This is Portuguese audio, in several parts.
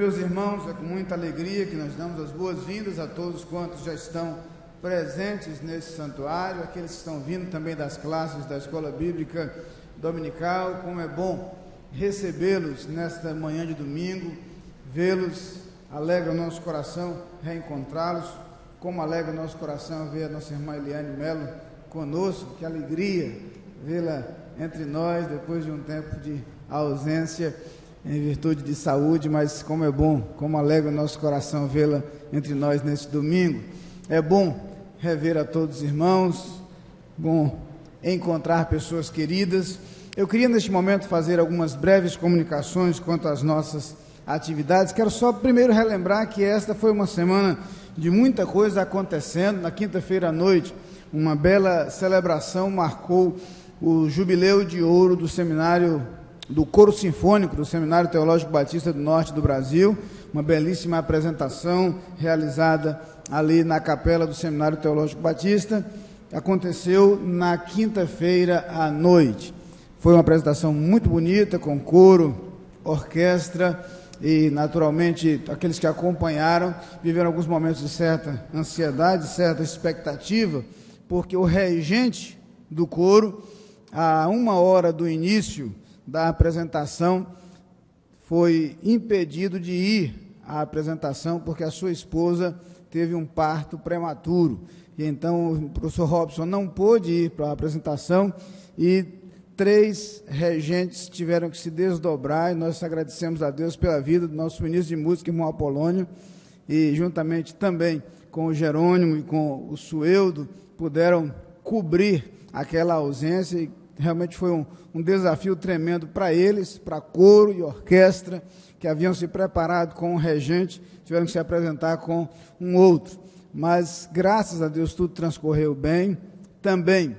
Meus irmãos, é com muita alegria que nós damos as boas-vindas a todos quantos já estão presentes nesse santuário, aqueles que estão vindo também das classes da Escola Bíblica Dominical. Como é bom recebê-los nesta manhã de domingo, vê-los, alegra o nosso coração reencontrá-los, como alegra o nosso coração ver a nossa irmã Eliane Melo conosco. Que alegria vê-la entre nós depois de um tempo de ausência em virtude de saúde, mas como é bom, como alegra o nosso coração vê-la entre nós neste domingo. É bom rever a todos os irmãos, bom encontrar pessoas queridas. Eu queria neste momento fazer algumas breves comunicações quanto às nossas atividades. Quero só primeiro relembrar que esta foi uma semana de muita coisa acontecendo. Na quinta-feira à noite, uma bela celebração marcou o jubileu de ouro do seminário do Coro Sinfônico do Seminário Teológico Batista do Norte do Brasil, uma belíssima apresentação realizada ali na capela do Seminário Teológico Batista, aconteceu na quinta-feira à noite. Foi uma apresentação muito bonita, com coro, orquestra e, naturalmente, aqueles que acompanharam viveram alguns momentos de certa ansiedade, certa expectativa, porque o regente do coro, a 1 hora do início da apresentação, foi impedido de ir à apresentação porque a sua esposa teve um parto prematuro, e então o professor Robson não pôde ir para a apresentação e 3 regentes tiveram que se desdobrar, e nós agradecemos a Deus pela vida do nosso ministro de música, irmão Apolônio, e juntamente também com o Jerônimo e com o Sueldo, puderam cobrir aquela ausência, e realmente foi um desafio tremendo para eles, para coro e orquestra, que haviam se preparado com um regente, tiveram que se apresentar com um outro. Mas, graças a Deus, tudo transcorreu bem. Também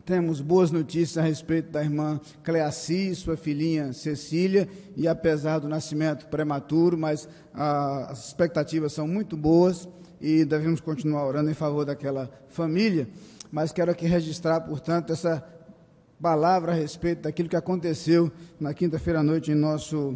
temos boas notícias a respeito da irmã Cleaci, sua filhinha Cecília, e apesar do nascimento prematuro, mas as expectativas são muito boas e devemos continuar orando em favor daquela família. Mas quero aqui registrar, portanto, essa palavra a respeito daquilo que aconteceu na quinta-feira à noite em nosso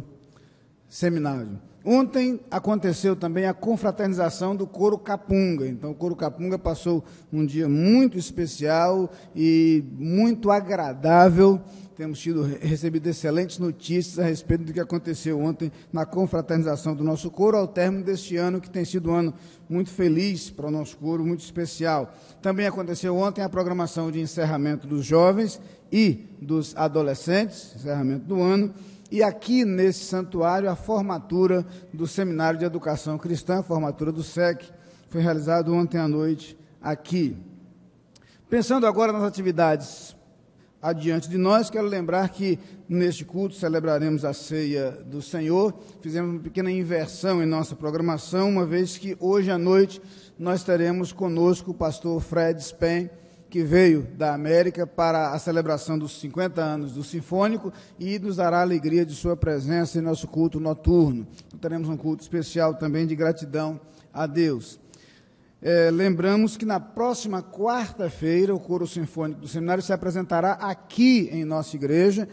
seminário. Ontem aconteceu também a confraternização do Coro Capunga. Então, o Coro Capunga passou um dia muito especial e muito agradável. Temos recebido excelentes notícias a respeito do que aconteceu ontem na confraternização do nosso coro, ao término deste ano, que tem sido um ano muito feliz para o nosso coro, muito especial. Também aconteceu ontem a programação de encerramento dos jovens e dos adolescentes, encerramento do ano, e aqui nesse santuário a formatura do Seminário de Educação Cristã, a formatura do SEC, foi realizado ontem à noite aqui. Pensando agora nas atividades adiante de nós, quero lembrar que neste culto celebraremos a ceia do Senhor. Fizemos uma pequena inversão em nossa programação, uma vez que hoje à noite nós teremos conosco o pastor Fred Spen, que veio da América para a celebração dos 50 anos do Sinfônico e nos dará a alegria de sua presença em nosso culto noturno. Teremos um culto especial também de gratidão a Deus. Lembramos que na próxima quarta-feira o Coro Sinfônico do Seminário se apresentará aqui em nossa igreja,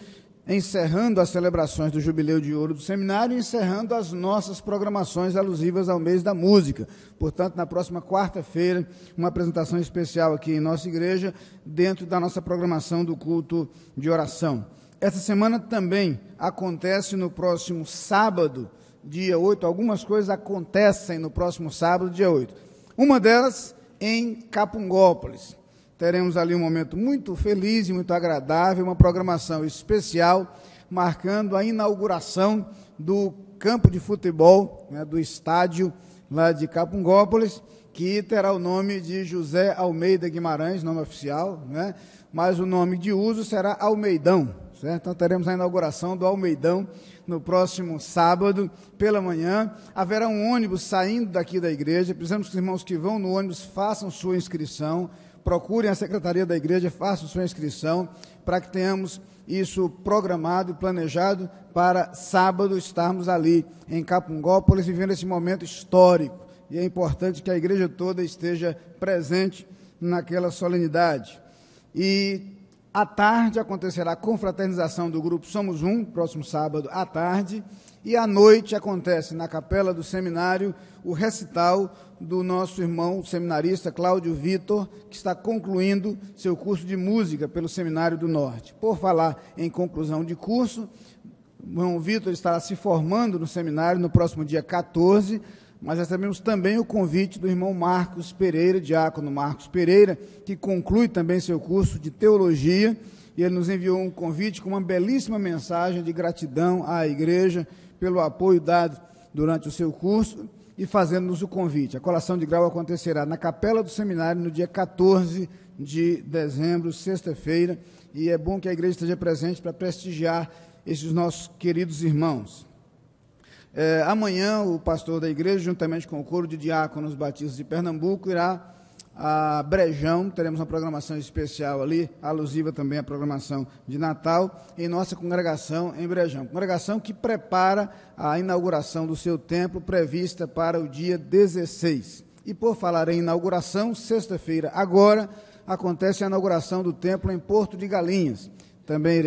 encerrando as celebrações do Jubileu de Ouro do Seminário e encerrando as nossas programações alusivas ao mês da música. Portanto, na próxima quarta-feira, uma apresentação especial aqui em nossa igreja, dentro da nossa programação do culto de oração. Esta semana também acontece no próximo sábado, dia 8, algumas coisas acontecem no próximo sábado, dia 8. Uma delas em Capungópolis. Teremos ali um momento muito feliz e muito agradável, uma programação especial, marcando a inauguração do campo de futebol, do estádio lá de Capungópolis, que terá o nome de José Almeida Guimarães, nome oficial, mas o nome de uso será Almeidão, certo? Então teremos a inauguração do Almeidão no próximo sábado, pela manhã. Haverá um ônibus saindo daqui da igreja. Precisamos que os irmãos que vão no ônibus façam sua inscrição, procurem a secretaria da igreja, façam sua inscrição, para que tenhamos isso programado e planejado para sábado estarmos ali em Capungópolis, vivendo esse momento histórico. E é importante que a igreja toda esteja presente naquela solenidade. E À tarde acontecerá a confraternização do grupo Somos Um, próximo sábado à tarde, e à noite acontece na capela do seminário o recital do nosso irmão seminarista Cláudio Vitor, que está concluindo seu curso de música pelo Seminário do Norte. Por falar em conclusão de curso, o irmão Vitor estará se formando no seminário no próximo dia 14, mas recebemos também o convite do irmão Marcos Pereira, diácono Marcos Pereira, que conclui também seu curso de teologia, e ele nos enviou um convite com uma belíssima mensagem de gratidão à igreja pelo apoio dado durante o seu curso e fazendo-nos o convite. A colação de grau acontecerá na capela do seminário no dia 14 de dezembro, sexta-feira, e é bom que a igreja esteja presente para prestigiar esses nossos queridos irmãos. Amanhã, o pastor da igreja, juntamente com o coro de diáconos batistas de Pernambuco, irá a Brejão. Teremos uma programação especial ali, alusiva também à programação de Natal, em nossa congregação em Brejão. Congregação que prepara a inauguração do seu templo, prevista para o dia 16. E por falar em inauguração, sexta-feira agora, acontece a inauguração do templo em Porto de Galinhas. Também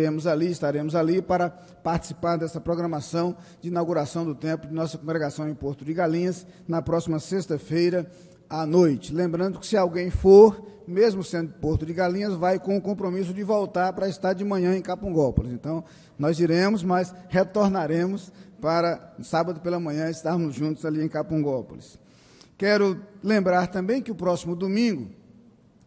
estaremos ali para participar dessa programação de inauguração do templo de nossa congregação em Porto de Galinhas, na próxima sexta-feira à noite. Lembrando que se alguém for, mesmo sendo Porto de Galinhas, vai com o compromisso de voltar para estar de manhã em Capungópolis. Então, nós iremos, mas retornaremos para sábado pela manhã estarmos juntos ali em Capungópolis. Quero lembrar também que o próximo domingo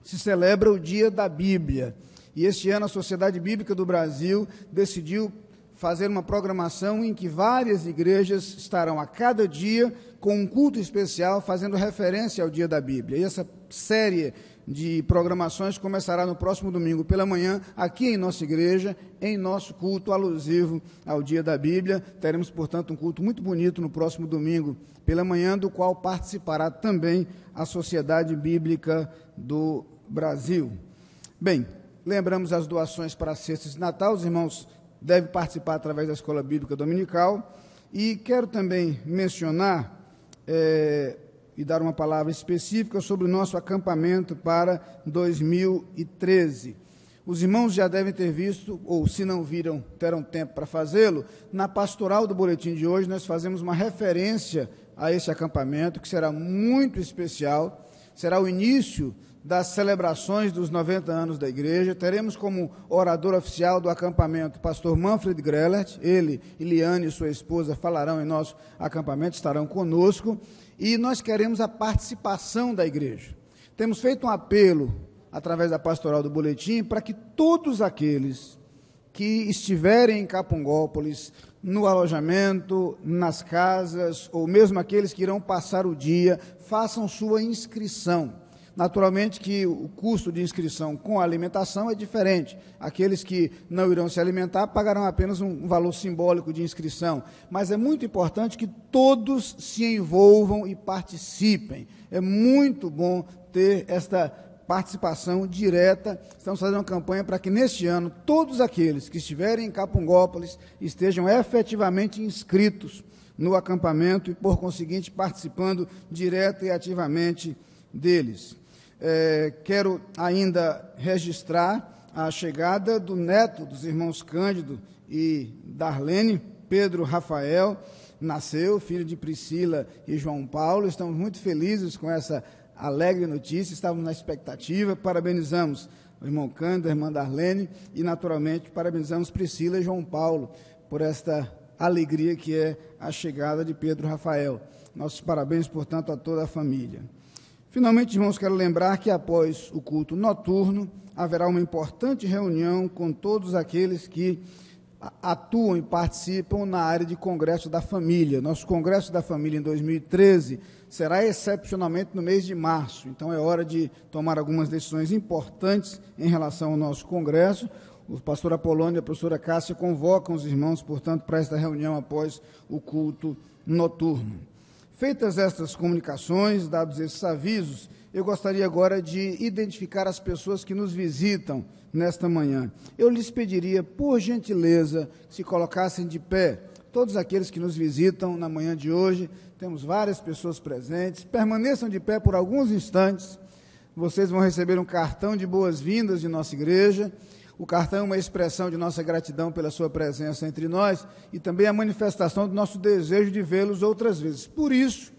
se celebra o Dia da Bíblia. E este ano a Sociedade Bíblica do Brasil decidiu fazer uma programação em que várias igrejas estarão a cada dia com um culto especial fazendo referência ao Dia da Bíblia. E essa série de programações começará no próximo domingo pela manhã, aqui em nossa igreja, em nosso culto alusivo ao Dia da Bíblia. Teremos, portanto, um culto muito bonito no próximo domingo pela manhã, do qual participará também a Sociedade Bíblica do Brasil. Bem, lembramos as doações para as cestas de Natal. Os irmãos devem participar através da Escola Bíblica Dominical. E quero também mencionar e dar uma palavra específica sobre o nosso acampamento para 2013. Os irmãos já devem ter visto, ou se não viram, terão tempo para fazê-lo. Na pastoral do boletim de hoje, nós fazemos uma referência a esse acampamento, que será muito especial. Será o início das celebrações dos 90 anos da igreja. Teremos como orador oficial do acampamento o pastor Manfred Grellert. Ele, Eliane e sua esposa falarão em nosso acampamento, estarão conosco, e nós queremos a participação da igreja. Temos feito um apelo através da pastoral do boletim para que todos aqueles que estiverem em Capungópolis, no alojamento, nas casas, ou mesmo aqueles que irão passar o dia, façam sua inscrição. Naturalmente que o custo de inscrição com a alimentação é diferente. Aqueles que não irão se alimentar pagarão apenas um valor simbólico de inscrição. Mas é muito importante que todos se envolvam e participem. É muito bom ter esta participação direta. Estamos fazendo uma campanha para que neste ano todos aqueles que estiverem em Capungópolis estejam efetivamente inscritos no acampamento e, por conseguinte, participando direta e ativamente deles. Quero ainda registrar a chegada do neto dos irmãos Cândido e Darlene, Pedro Rafael, nasceu, filho de Priscila e João Paulo. Estamos muito felizes com essa alegre notícia, estávamos na expectativa. Parabenizamos o irmão Cândido, a irmã Darlene, e naturalmente parabenizamos Priscila e João Paulo por esta alegria que é a chegada de Pedro Rafael. Nossos parabéns, portanto, a toda a família. Finalmente, irmãos, quero lembrar que após o culto noturno, haverá uma importante reunião com todos aqueles que atuam e participam na área de Congresso da Família. Nosso Congresso da Família em 2013 será excepcionalmente no mês de março, então é hora de tomar algumas decisões importantes em relação ao nosso Congresso. O pastor Apolônio e a professora Cássia convocam os irmãos, portanto, para esta reunião após o culto noturno. Feitas estas comunicações, dados esses avisos, eu gostaria agora de identificar as pessoas que nos visitam nesta manhã. Eu lhes pediria, por gentileza, que se colocassem de pé, todos aqueles que nos visitam na manhã de hoje. Temos várias pessoas presentes, permaneçam de pé por alguns instantes. Vocês vão receber um cartão de boas-vindas de nossa igreja. O cartão é uma expressão de nossa gratidão pela sua presença entre nós e também a manifestação do nosso desejo de vê-los outras vezes. Por isso,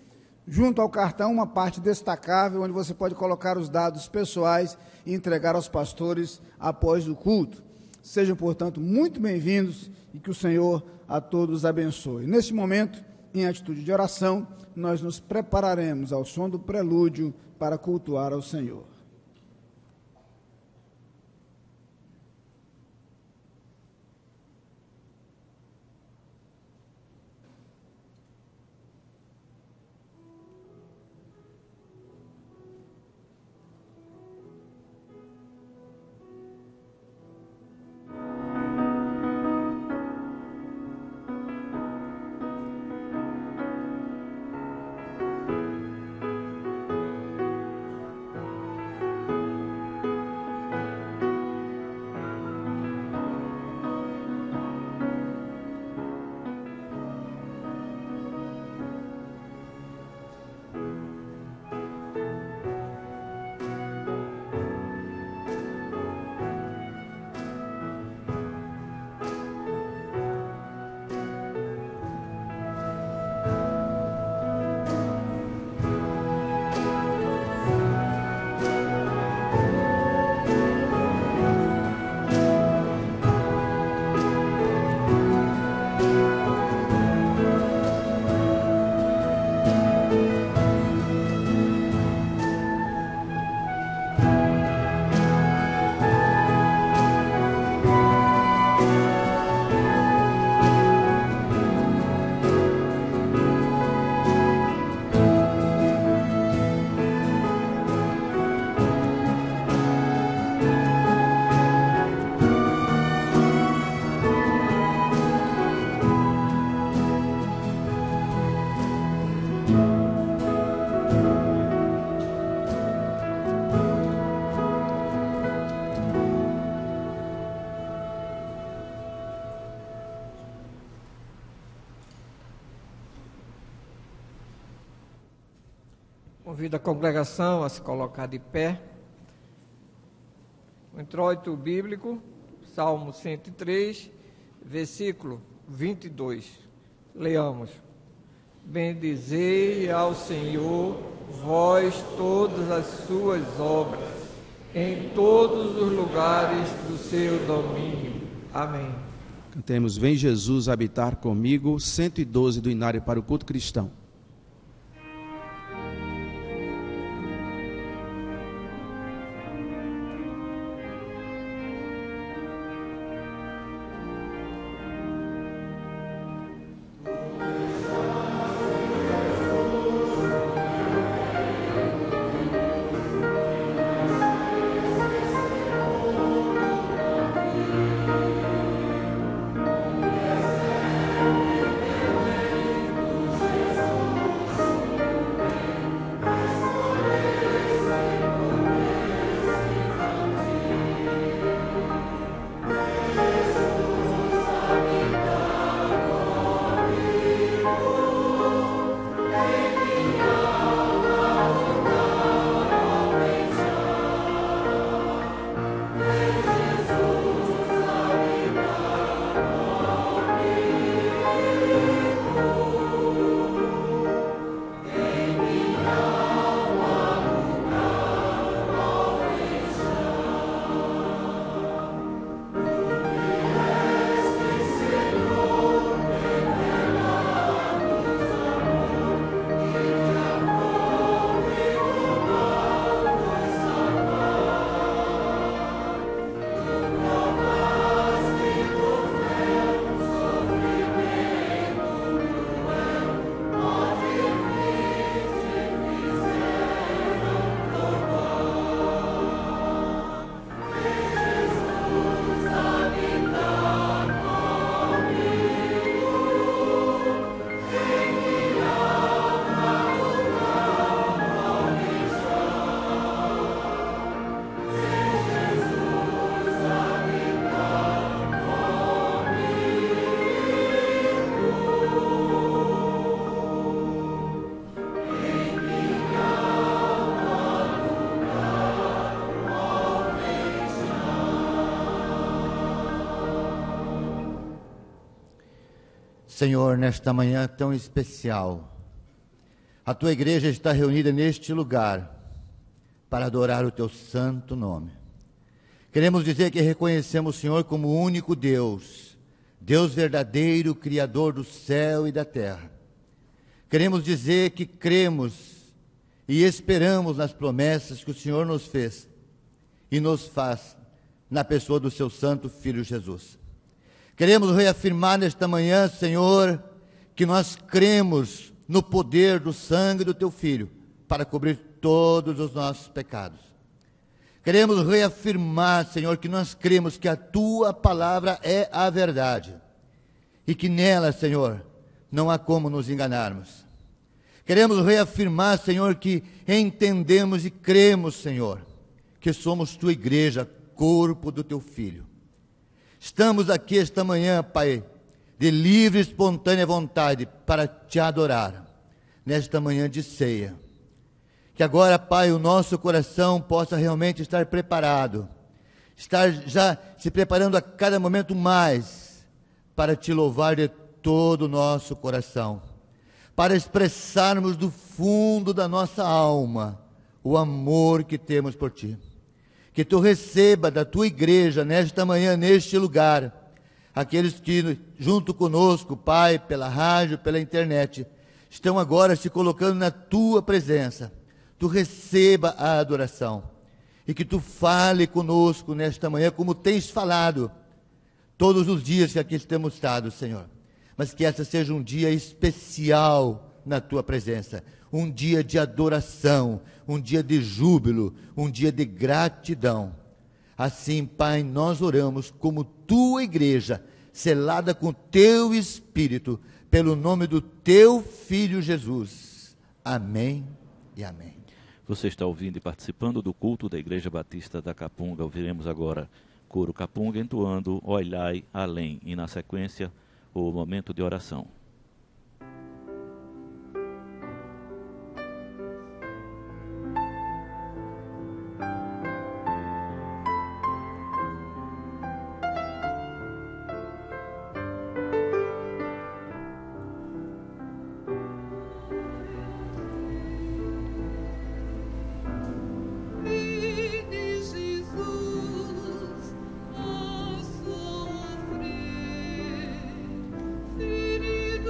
junto ao cartão, uma parte destacável, onde você pode colocar os dados pessoais e entregar aos pastores após o culto. Sejam, portanto, muito bem-vindos e que o Senhor a todos abençoe. Neste momento, em atitude de oração, nós nos prepararemos ao som do prelúdio para cultuar ao Senhor. Convido a congregação a se colocar de pé. O introito bíblico, Salmo 103, versículo 22. Leamos. Bendizei ao Senhor, vós todas as suas obras, em todos os lugares do seu domínio. Amém. Cantemos Vem Jesus habitar comigo, 112 do Inário para o culto cristão. Senhor, nesta manhã tão especial, a tua igreja está reunida neste lugar para adorar o teu santo nome. Queremos dizer que reconhecemos o Senhor como o único Deus, Deus verdadeiro, Criador do céu e da terra. Queremos dizer que cremos e esperamos nas promessas que o Senhor nos fez e nos faz na pessoa do seu santo Filho Jesus. Queremos reafirmar nesta manhã, Senhor, que nós cremos no poder do sangue do teu Filho para cobrir todos os nossos pecados. Queremos reafirmar, Senhor, que nós cremos que a tua palavra é a verdade e que nela, Senhor, não há como nos enganarmos. Queremos reafirmar, Senhor, que entendemos e cremos, Senhor, que somos tua igreja, corpo do teu Filho. Estamos aqui esta manhã, Pai, de livre e espontânea vontade para te adorar, nesta manhã de ceia. Que agora, Pai, o nosso coração possa realmente estar preparado, estar já se preparando a cada momento mais para te louvar de todo o nosso coração, para expressarmos do fundo da nossa alma o amor que temos por ti. Que tu receba da tua igreja nesta manhã, neste lugar, aqueles que junto conosco, Pai, pela rádio, pela internet, estão agora se colocando na tua presença. Tu receba a adoração e que tu fale conosco nesta manhã como tens falado todos os dias que aqui temos estado, Senhor. Mas que essa seja um dia especial na tua presença, um dia de adoração, um dia de júbilo, um dia de gratidão. Assim, Pai, nós oramos como tua igreja, selada com teu Espírito, pelo nome do teu Filho Jesus. Amém e amém. Você está ouvindo e participando do culto da Igreja Batista da Capunga. Ouviremos agora coro Capunga entoando Olhai Além e na sequência o momento de oração. Filho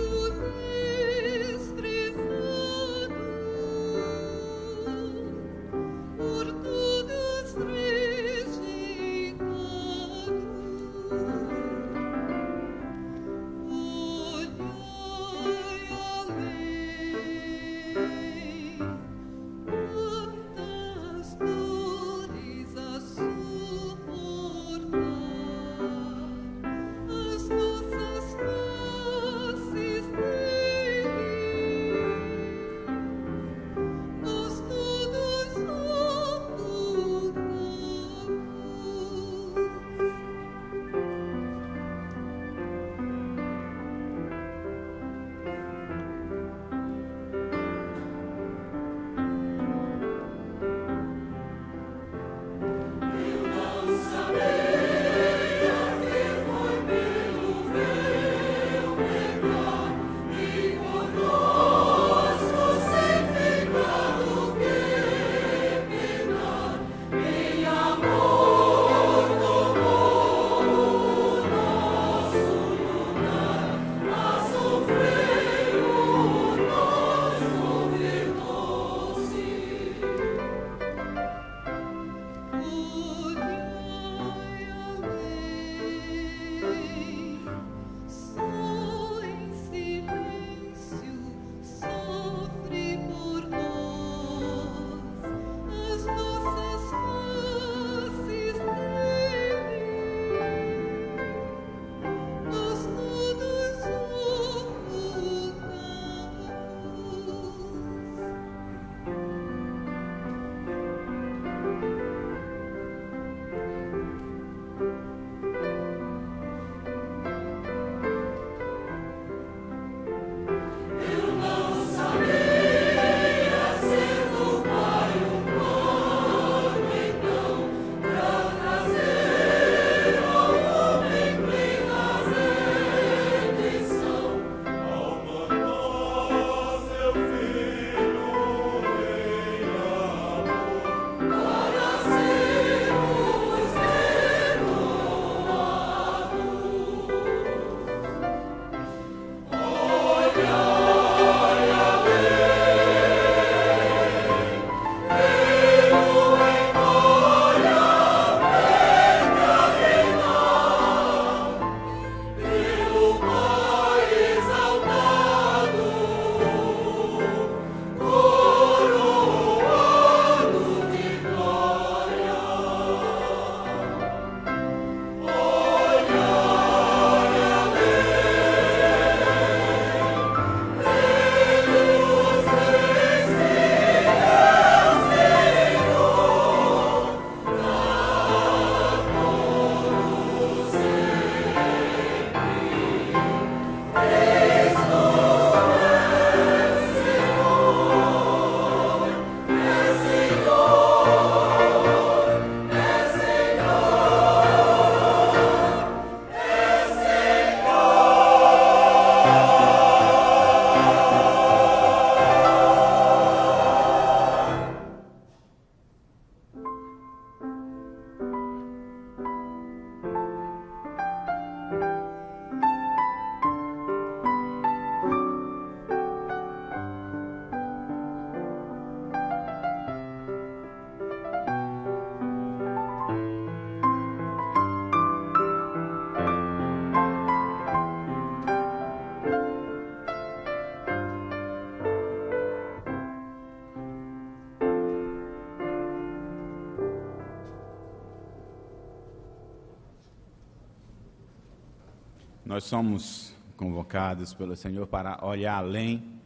Nós somos convocados pelo Senhor para olhar além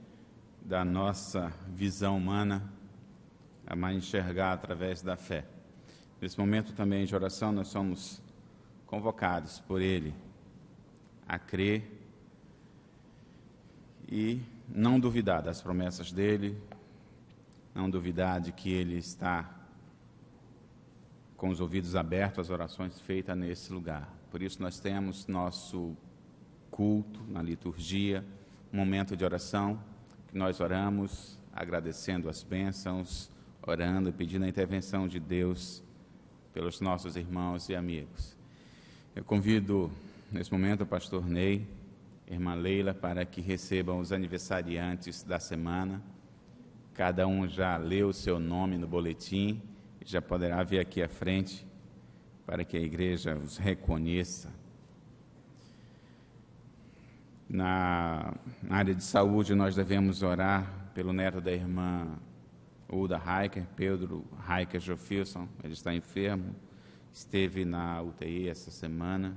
da nossa visão humana, a enxergar através da fé. Nesse momento também de oração, nós somos convocados por Ele a crer e não duvidar das promessas dEle, não duvidar de que Ele está com os ouvidos abertos às orações feitas nesse lugar. Por isso nós temos nosso culto na liturgia, um momento de oração, que nós oramos agradecendo as bênçãos, orando, pedindo a intervenção de Deus pelos nossos irmãos e amigos. Eu convido nesse momento o pastor Ney, irmã Leila, para que recebam os aniversariantes da semana. Cada um já leu o seu nome no boletim, já poderá vir aqui à frente para que a igreja os reconheça. Na área de saúde, nós devemos orar pelo neto da irmã Uda Heiker, Pedro Heiker Jofilson. Ele está enfermo, esteve na UTI essa semana,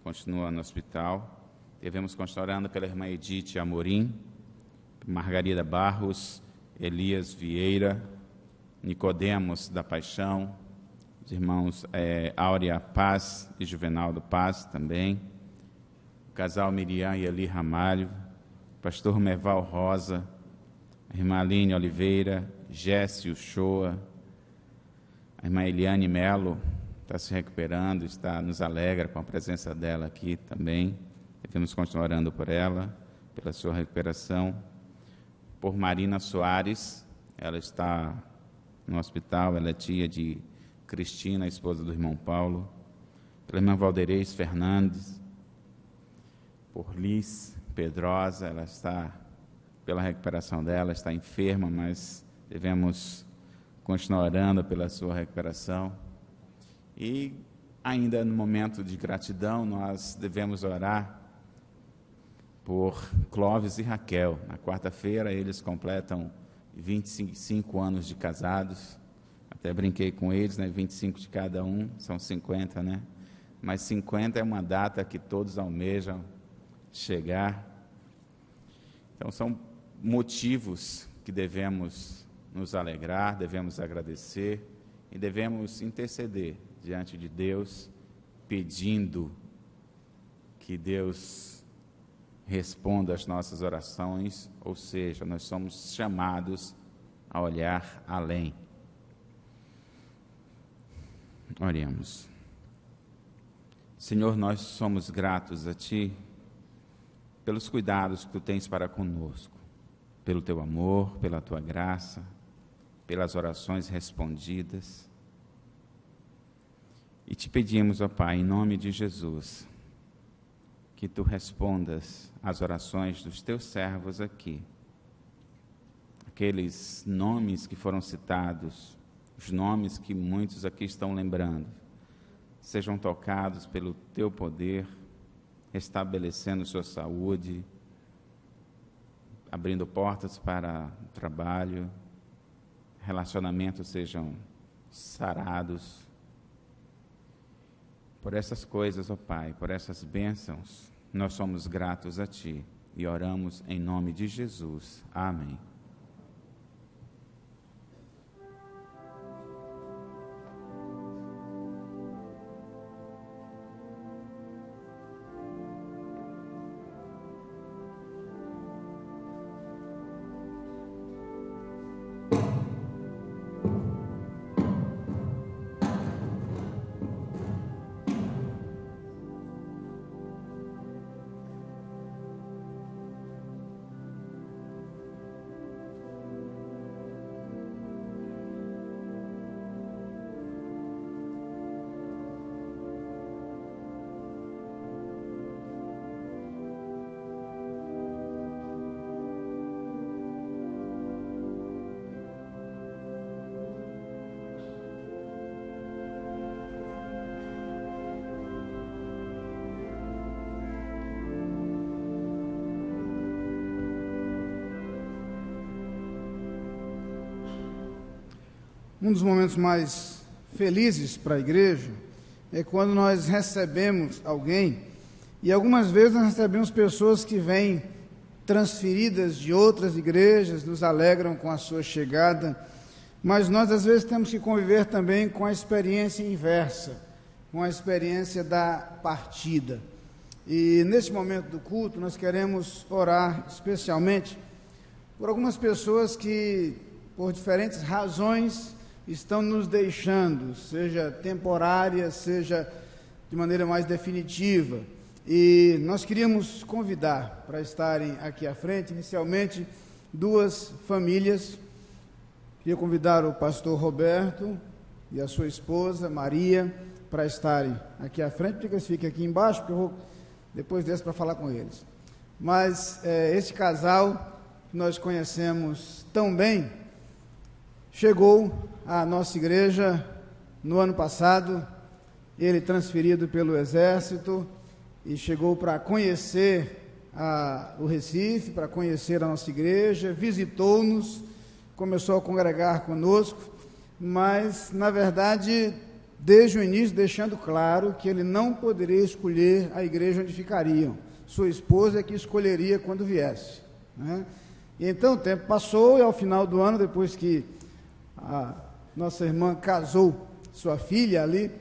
continua no hospital. Devemos continuar orando pela irmã Edith Amorim, Margarida Barros, Elias Vieira, Nicodemos da Paixão, os irmãos Áurea Paz e Juvenaldo Paz também, o casal Miriam e Eli Ramalho, pastor Merval Rosa, a irmã Aline Oliveira, Jéssio Shoa, a irmã Eliane Melo está se recuperando, nos alegra com a presença dela aqui também. Devemos continuar orando por ela, pela sua recuperação. Por Marina Soares, ela está no hospital, ela é tia de Cristina, a esposa do irmão Paulo. Pela irmã Valderez Fernandes, por Liz Pedrosa, ela está, pela recuperação dela, está enferma, mas devemos continuar orando pela sua recuperação. E ainda no momento de gratidão, nós devemos orar por Clóvis e Raquel. Na quarta-feira eles completam 25 anos de casados. Até brinquei com eles, né? 25 de cada um, são 50, né? Mas 50 é uma data que todos almejam chegar. Então são motivos que devemos nos alegrar, devemos agradecer e devemos interceder diante de Deus, pedindo que Deus responda às nossas orações, ou seja, nós somos chamados a olhar além. Oremos. Senhor, nós somos gratos a Ti pelos cuidados que Tu tens para conosco, pelo Teu amor, pela Tua graça, pelas orações respondidas. E Te pedimos, ó Pai, em nome de Jesus, que Tu respondas às orações dos Teus servos aqui. Aqueles nomes que foram citados, os nomes que muitos aqui estão lembrando, sejam tocados pelo Teu poder, restabelecendo sua saúde, abrindo portas para o trabalho, relacionamentos sejam sarados. Por essas coisas, ó Pai, por essas bênçãos, nós somos gratos a Ti e oramos em nome de Jesus. Amém. Um dos momentos mais felizes para a igreja é quando nós recebemos alguém E algumas vezes nós recebemos pessoas que vêm transferidas de outras igrejas, nos alegram com a sua chegada, mas nós às vezes temos que conviver também com a experiência inversa, com a experiência da partida. E nesse momento do culto nós queremos orar especialmente por algumas pessoas que, por diferentes razões, estão nos deixando, seja temporária, seja de maneira mais definitiva. E nós queríamos convidar para estarem aqui à frente, inicialmente, duas famílias. Queria convidar o pastor Roberto e a sua esposa, Maria, para estarem aqui à frente. Porque eles fiquem aqui embaixo, porque eu vou depois desse para falar com eles. Mas esse casal que nós conhecemos tão bem, chegou à nossa igreja no ano passado, ele transferido pelo Exército, e chegou para conhecer o Recife, para conhecer a nossa igreja, visitou-nos, começou a congregar conosco, mas, na verdade, desde o início, deixando claro que ele não poderia escolher a igreja onde ficariam. Sua esposa é que escolheria quando viesse, né? E então o tempo passou, e ao final do ano, depois que a nossa irmã casou sua filha ali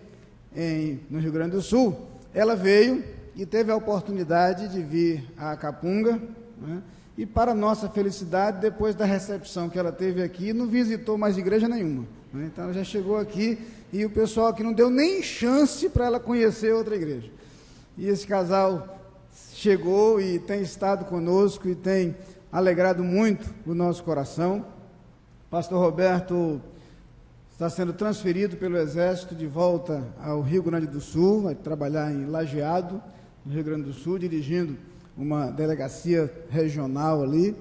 no Rio Grande do Sul, ela veio e teve a oportunidade de vir a Capunga, né? E para nossa felicidade, depois da recepção que ela teve aqui, não visitou mais igreja nenhuma, né? Então ela já chegou aqui e o pessoal aqui não deu nem chance para ela conhecer outra igreja. E esse casal chegou e tem estado conosco e tem alegrado muito o nosso coração. Pastor Roberto está sendo transferido pelo Exército de volta ao Rio Grande do Sul, vai trabalhar em Lajeado, no Rio Grande do Sul, dirigindo uma delegacia regional ali.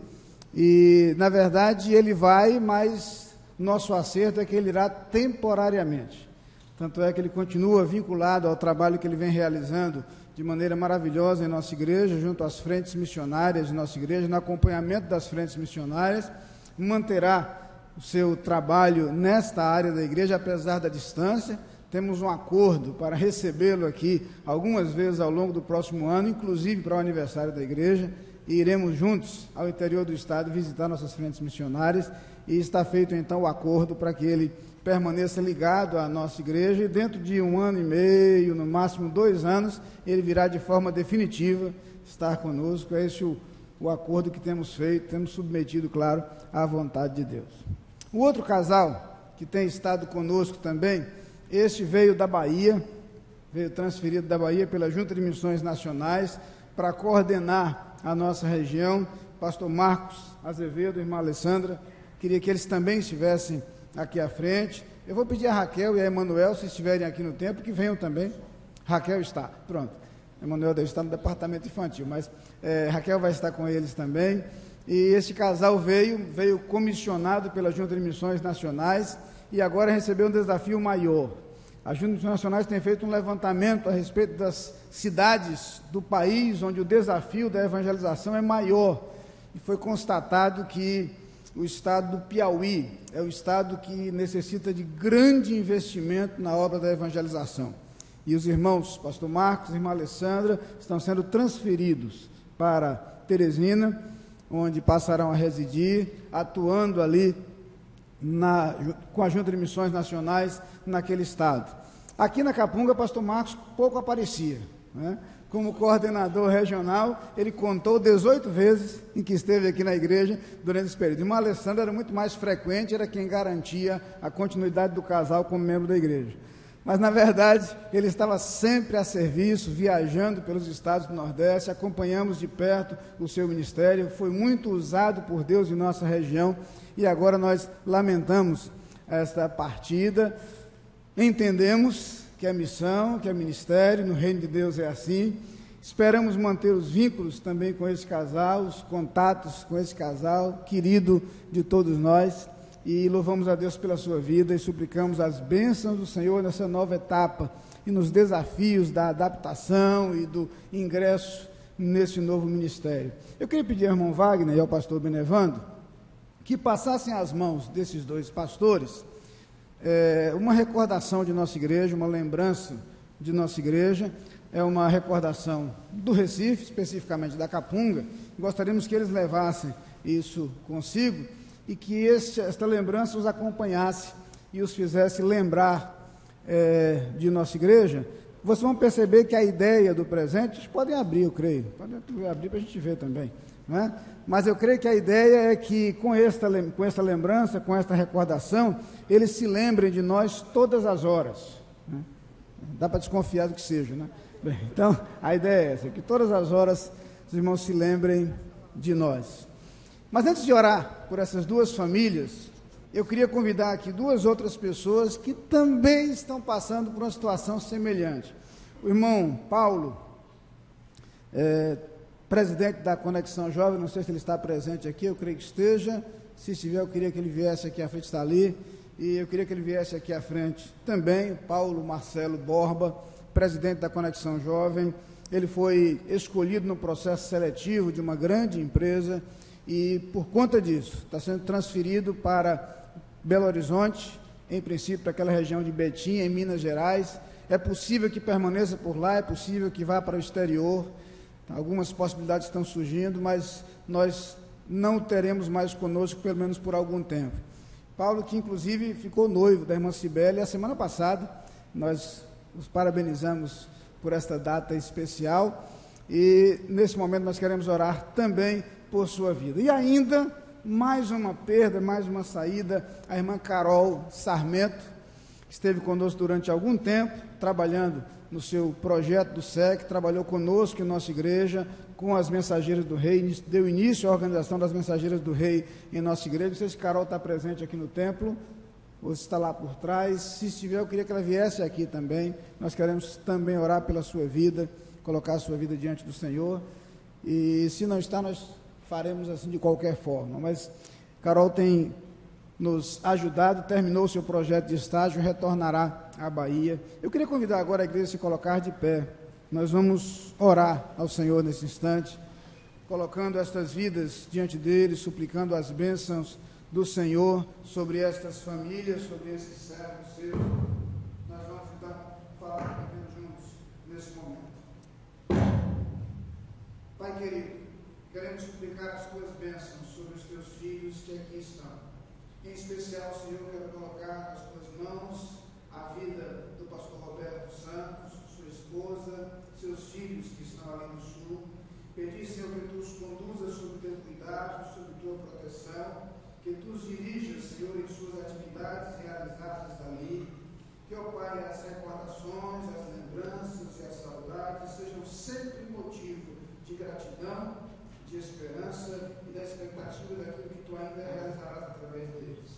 E, na verdade, ele vai, mas nosso acerto é que ele irá temporariamente. Tanto é que ele continua vinculado ao trabalho que ele vem realizando de maneira maravilhosa em nossa igreja, junto às frentes missionárias de nossa igreja, no acompanhamento das frentes missionárias, manterá o seu trabalho nesta área da igreja, apesar da distância. Temos um acordo para recebê-lo aqui algumas vezes ao longo do próximo ano, inclusive para o aniversário da igreja, e iremos juntos ao interior do estado visitar nossas frentes missionárias, e está feito então o acordo para que ele permaneça ligado à nossa igreja, e dentro de 1 ano e meio, no máximo 2 anos, ele virá de forma definitiva estar conosco. É esse o acordo que temos feito, temos submetido, claro, à vontade de Deus. O outro casal que tem estado conosco também, este veio da Bahia, veio transferido da Bahia pela Junta de Missões Nacionais para coordenar a nossa região. Pastor Marcos Azevedo, irmã Alessandra, queria que eles também estivessem aqui à frente. Eu vou pedir a Raquel e a Emanuel, se estiverem aqui no tempo, que venham também. Raquel está, pronto. Emanuel deve estar no departamento infantil, mas Raquel vai estar com eles também. E esse casal veio comissionado pela Junta de Missões Nacionais e agora recebeu um desafio maior. A Junta de Missões Nacionais tem feito um levantamento a respeito das cidades do país onde o desafio da evangelização é maior. E foi constatado que o estado do Piauí é o estado que necessita de grande investimento na obra da evangelização. E os irmãos, pastor Marcos e irmã Alessandra, estão sendo transferidos para Teresina, onde passarão a residir, atuando ali com a Junta de Missões Nacionais naquele estado. Aqui na Capunga, pastor Marcos pouco aparecia, né? Como coordenador regional, ele contou 18 vezes em que esteve aqui na igreja durante esse período. Irmã Alessandra era muito mais frequente, era quem garantia a continuidade do casal como membro da igreja. Mas, na verdade, ele estava sempre a serviço, viajando pelos estados do Nordeste, acompanhamos de perto o seu ministério, foi muito usado por Deus em nossa região, e agora nós lamentamos esta partida. Entendemos que é missão, que é ministério, no reino de Deus é assim. Esperamos manter os vínculos também com esse casal, os contatos com esse casal, querido de todos nós, e louvamos a Deus pela sua vida e suplicamos as bênçãos do Senhor nessa nova etapa e nos desafios da adaptação e do ingresso nesse novo ministério. Eu queria pedir ao irmão Wagner e ao pastor Benevando que passassem às mãos desses dois pastores uma recordação de nossa igreja, uma lembrança de nossa igreja, é uma recordação do Recife, especificamente da Capunga. Gostaríamos que eles levassem isso consigo e que esta lembrança os acompanhasse e os fizesse lembrar de nossa igreja. Vocês vão perceber que a ideia do presente, vocês podem abrir, eu creio, podem abrir para a gente ver também, não é? Mas eu creio que a ideia é que com esta lembrança, com esta recordação, eles se lembrem de nós todas as horas, né? Dá para desconfiar do que seja, né? Bem, então, a ideia é essa, que todas as horas os irmãos se lembrem de nós. Mas antes de orar por essas duas famílias, eu queria convidar aqui duas outras pessoas que também estão passando por uma situação semelhante. O irmão Paulo, presidente da Conexão Jovem, não sei se ele está presente aqui, eu creio que esteja. Se estiver, eu queria que ele viesse aqui à frente, está ali, e eu queria que ele viesse aqui à frente também, o Paulo Marcelo Borba, presidente da Conexão Jovem. Ele foi escolhido no processo seletivo de uma grande empresa e, por conta disso, está sendo transferido para Belo Horizonte, em princípio para aquela região de Betim, em Minas Gerais. É possível que permaneça por lá, é possível que vá para o exterior. Algumas possibilidades estão surgindo, mas nós não teremos mais conosco, pelo menos por algum tempo. Paulo, que inclusive ficou noivo da irmã Cibele, a semana passada, nós os parabenizamos por esta data especial e nesse momento nós queremos orar também por sua vida. E ainda, mais uma perda, mais uma saída, a irmã Carol Sarmento, que esteve conosco durante algum tempo, trabalhando no seu projeto do SEC, trabalhou conosco em nossa igreja, com as Mensageiras do Rei, deu início à organização das Mensageiras do Rei em nossa igreja. Não sei se Carol está presente aqui no templo, ou se está lá por trás. Se estiver, eu queria que ela viesse aqui também. Nós queremos também orar pela sua vida, colocar a sua vida diante do Senhor. E se não está, nós faremos assim de qualquer forma. Mas Carol tem nos ajudado, terminou o seu projeto de estágio, retornará à Bahia. Eu queria convidar agora a igreja a se colocar de pé. Nós vamos orar ao Senhor nesse instante, colocando estas vidas diante dele, suplicando as bênçãos do Senhor sobre estas famílias, sobre esses servos seus. Nós vamos então falar juntos nesse momento. Pai querido, queremos suplicar as tuas bênçãos sobre os teus filhos que aqui estão. Em especial, Senhor, quero colocar nas tuas mãos a vida do pastor Roberto Santos, sua esposa, seus filhos que estão ali no sul. Pedir, Senhor, que tu os conduzas sob teu cuidado, sob tua proteção, que tu os dirijas, Senhor, em suas atividades realizadas ali. Que, ó Pai, as recordações, as lembranças e as saudades sejam sempre motivo de gratidão, de esperança e da expectativa daquilo que tu ainda realizarás através deles.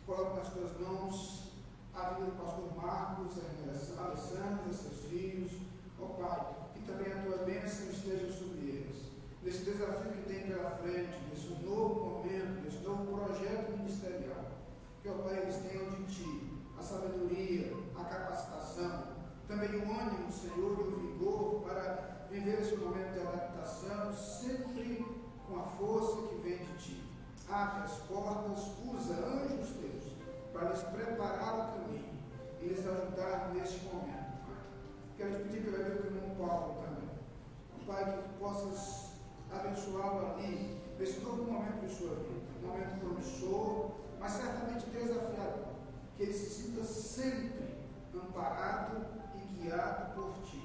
Coloco nas tuas mãos a vida do pastor Marcos, a Alessandra, seus filhos, ó Pai, que também a tua bênção esteja sobre eles, nesse desafio que tem pela frente, nesse novo momento, nesse novo projeto ministerial. Que, ó Pai, eles tenham de ti a sabedoria, a capacitação, também o ânimo, Senhor, e o vigor para viver esse momento de adaptação, sempre com a força que vem de ti. Abre as portas, usa anjos teus para lhes preparar o caminho e lhes ajudar neste momento, Pai. Quero te pedir pela vida do irmão Paulo também, Pai, que tu possas abençoá-lo ali, nesse novo momento de sua vida, um momento promissor, mas certamente desafiador, que ele se sinta sempre amparado e guiado por ti.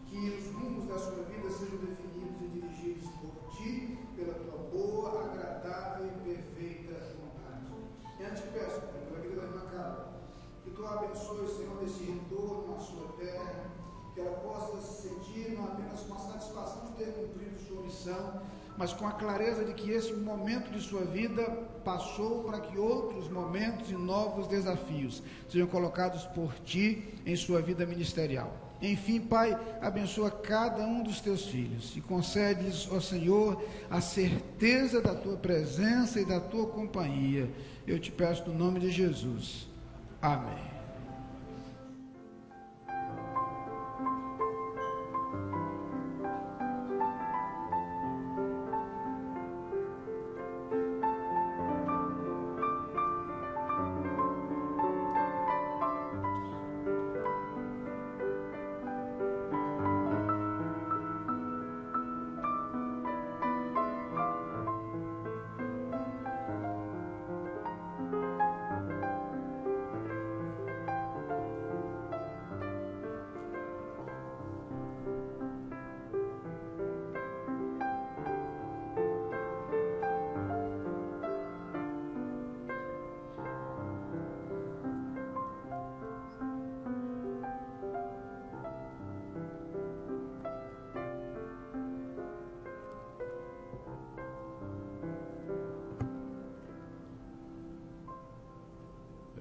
Que os rumos da sua vida sejam definidos e dirigidos por ti, pela tua boa, agradável e perfeita vontade. E antes te peço, Pai, pela vida da irmã Carol, que tu a abençoe, Senhor, nesse retorno à sua terra, que ela possa se sentir não apenas com a satisfação de ter cumprido sua missão, mas com a clareza de que esse momento de sua vida passou para que outros momentos e novos desafios sejam colocados por ti em sua vida ministerial. Enfim, Pai, abençoa cada um dos teus filhos e concede-lhes, ó Senhor, a certeza da tua presença e da tua companhia. Eu te peço no nome de Jesus. Amém.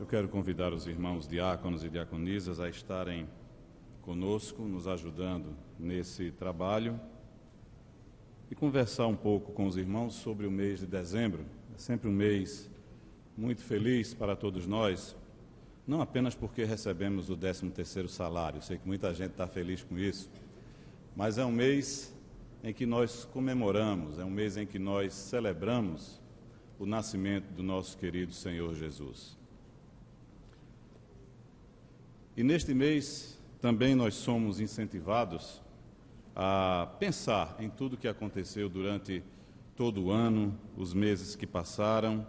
quero convidar os irmãos diáconos e diaconisas a estarem conosco, nos ajudando nesse trabalho e conversar um pouco com os irmãos sobre o mês de dezembro. É sempre um mês muito feliz para todos nós, não apenas porque recebemos o 13º salário, sei que muita gente está feliz com isso, mas é um mês em que nós comemoramos, é um mês em que nós celebramos o nascimento do nosso querido Senhor Jesus. E neste mês também nós somos incentivados a pensar em tudo que aconteceu durante todo o ano, os meses que passaram,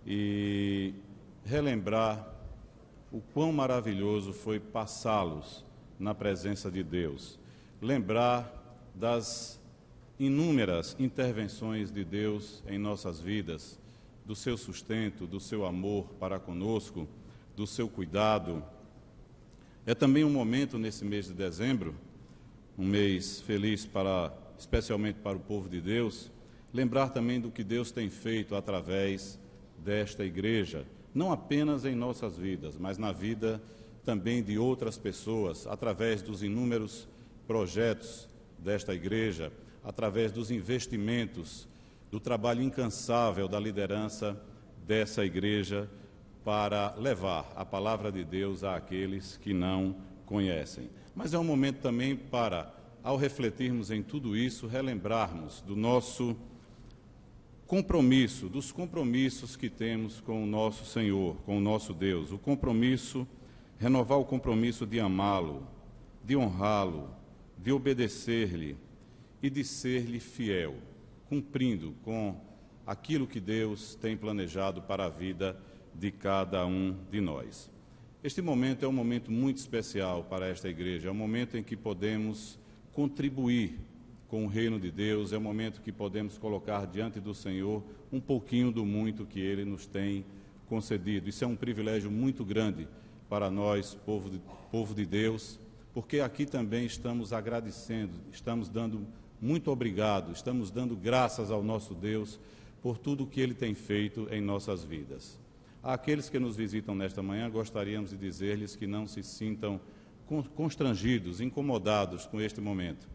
e relembrar o quão maravilhoso foi passá-los na presença de Deus. Lembrar das inúmeras intervenções de Deus em nossas vidas, do seu sustento, do seu amor para conosco, do seu cuidado. É também um momento nesse mês de dezembro, um mês feliz especialmente para o povo de Deus, lembrar também do que Deus tem feito através desta igreja, não apenas em nossas vidas, mas na vida também de outras pessoas, através dos inúmeros projetos desta igreja, através dos investimentos, do trabalho incansável da liderança dessa igreja para levar a palavra de Deus àqueles que não conhecem. Mas é um momento também para, ao refletirmos em tudo isso, relembrarmos do nosso compromisso, dos compromissos que temos com o nosso Senhor, com o nosso Deus. O compromisso, renovar o compromisso de amá-lo, de honrá-lo, de obedecer-lhe e de ser-lhe fiel, cumprindo com aquilo que Deus tem planejado para a vida de cada um de nós. Este momento é um momento muito especial para esta igreja, é um momento em que podemos contribuir com o reino de Deus, é um momento que podemos colocar diante do Senhor um pouquinho do muito que Ele nos tem concedido. Isso é um privilégio muito grande para nós, povo de Deus, porque aqui também estamos agradecendo, estamos dando muito obrigado, estamos dando graças ao nosso Deus por tudo o que Ele tem feito em nossas vidas. Àqueles que nos visitam nesta manhã, gostaríamos de dizer-lhes que não se sintam constrangidos, incomodados com este momento.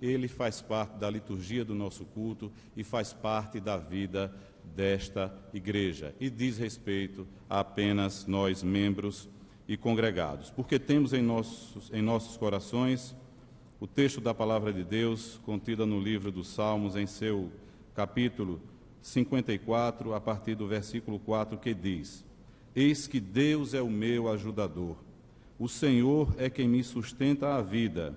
Ele faz parte da liturgia do nosso culto e faz parte da vida desta igreja e diz respeito a apenas nós, membros e congregados, porque temos em nossos corações o texto da Palavra de Deus contida no livro dos Salmos, em seu capítulo 54, a partir do versículo 4, que diz: Eis que Deus é o meu ajudador, o Senhor é quem me sustenta a vida,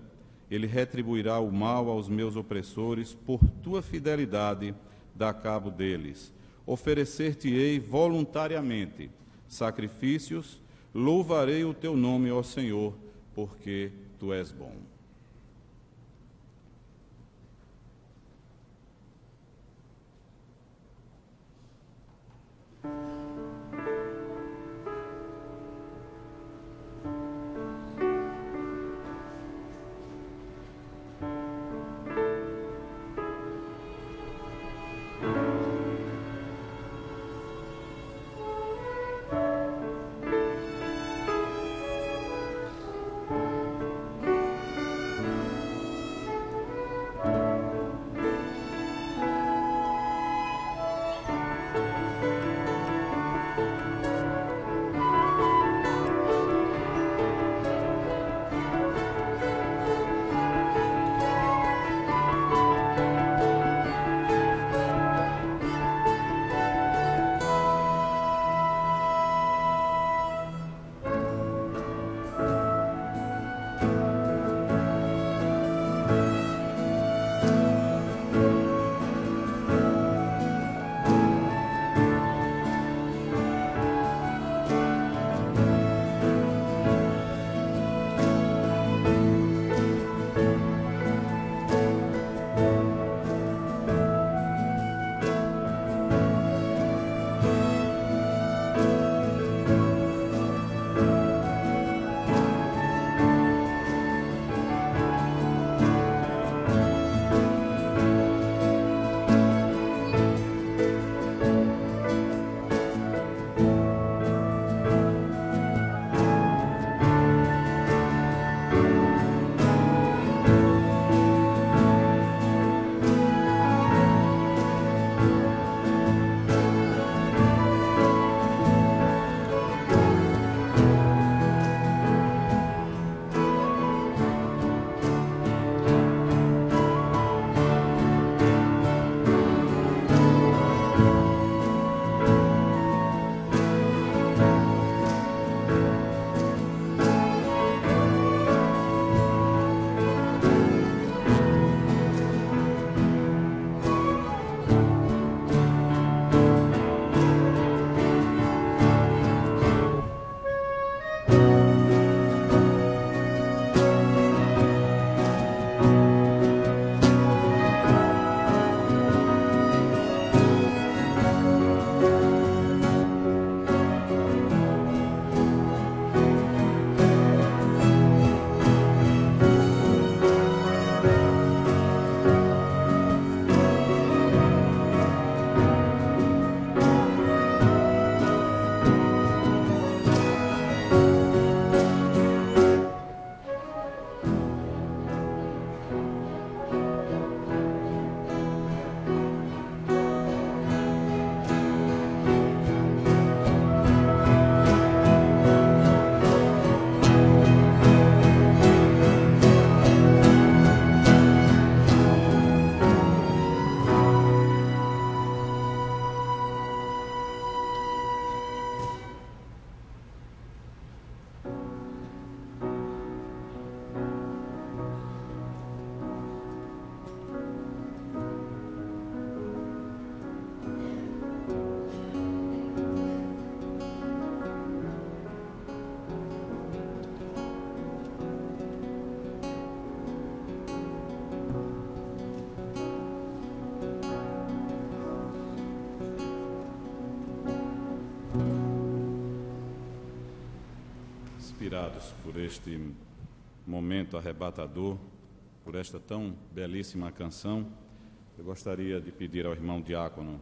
Ele retribuirá o mal aos meus opressores, por tua fidelidade dá cabo deles. Oferecer-te-ei voluntariamente sacrifícios, louvarei o teu nome, ó Senhor, porque tu és bom. inspirados por este momento arrebatador, por esta tão belíssima canção, eu gostaria de pedir ao irmão diácono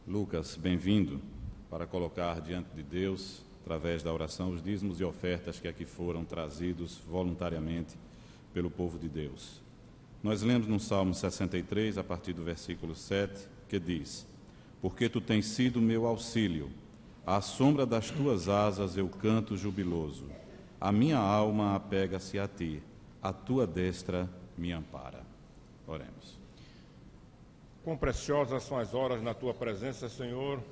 Lucas, bem-vindo, para colocar diante de Deus, através da oração, os dízimos e ofertas que aqui foram trazidos voluntariamente pelo povo de Deus. Nós lemos no Salmo 63, a partir do versículo 7, que diz: porque tu tens sido meu auxílio, à sombra das tuas asas eu canto jubiloso. A minha alma apega-se a ti, a tua destra me ampara. Oremos. Quão preciosas são as horas na tua presença, Senhor.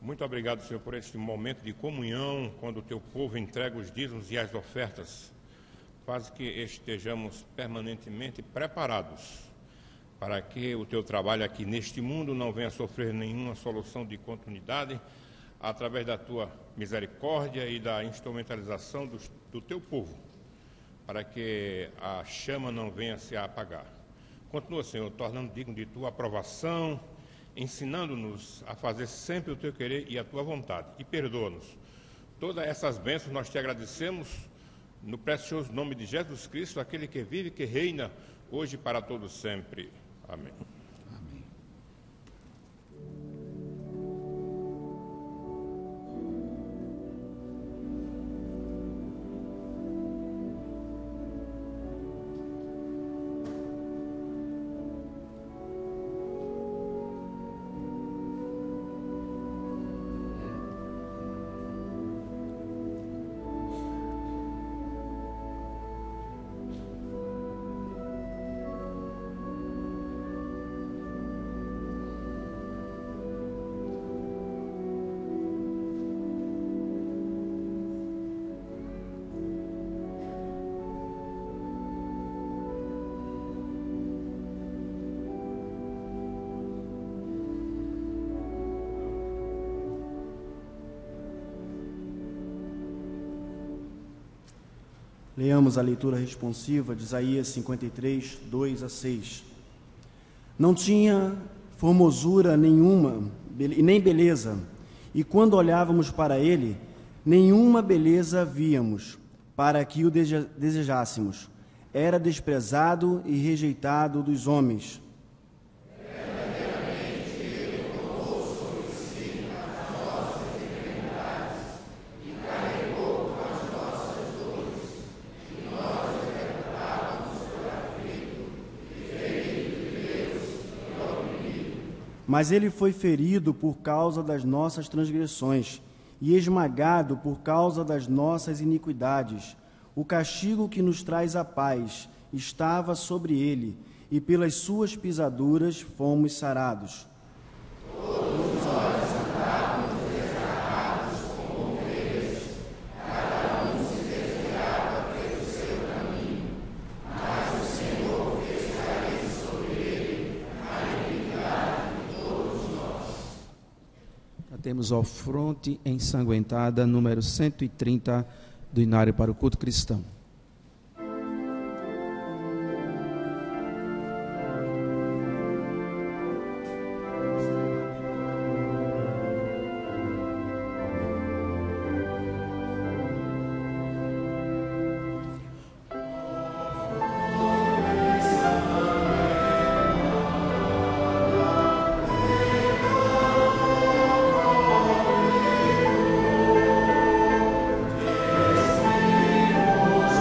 Muito obrigado, Senhor, por este momento de comunhão, quando o teu povo entrega os dízimos e as ofertas. Faz que estejamos permanentemente preparados para que o teu trabalho aqui neste mundo não venha sofrer nenhuma solução de continuidade, através da tua misericórdia e da instrumentalização do teu povo, para que a chama não venha se apagar. Continua, Senhor, tornando digno de tua aprovação, ensinando-nos a fazer sempre o teu querer e a tua vontade. E perdoa-nos. Todas essas bênçãos nós te agradecemos, no precioso nome de Jesus Cristo, aquele que vive e que reina hoje para todos sempre. Amém. Amém. Leamos a leitura responsiva de Isaías 53, 2 a 6. Não tinha formosura nenhuma, e nem beleza, e quando olhávamos para ele, nenhuma beleza víamos, para que o desejássemos. Era desprezado e rejeitado dos homens. Mas ele foi ferido por causa das nossas transgressões e esmagado por causa das nossas iniquidades. O castigo que nos traz a paz estava sobre ele, e pelas suas pisaduras fomos sarados. Temos ofronte ensanguentada, número 130 do Inário para o Culto Cristão. Deus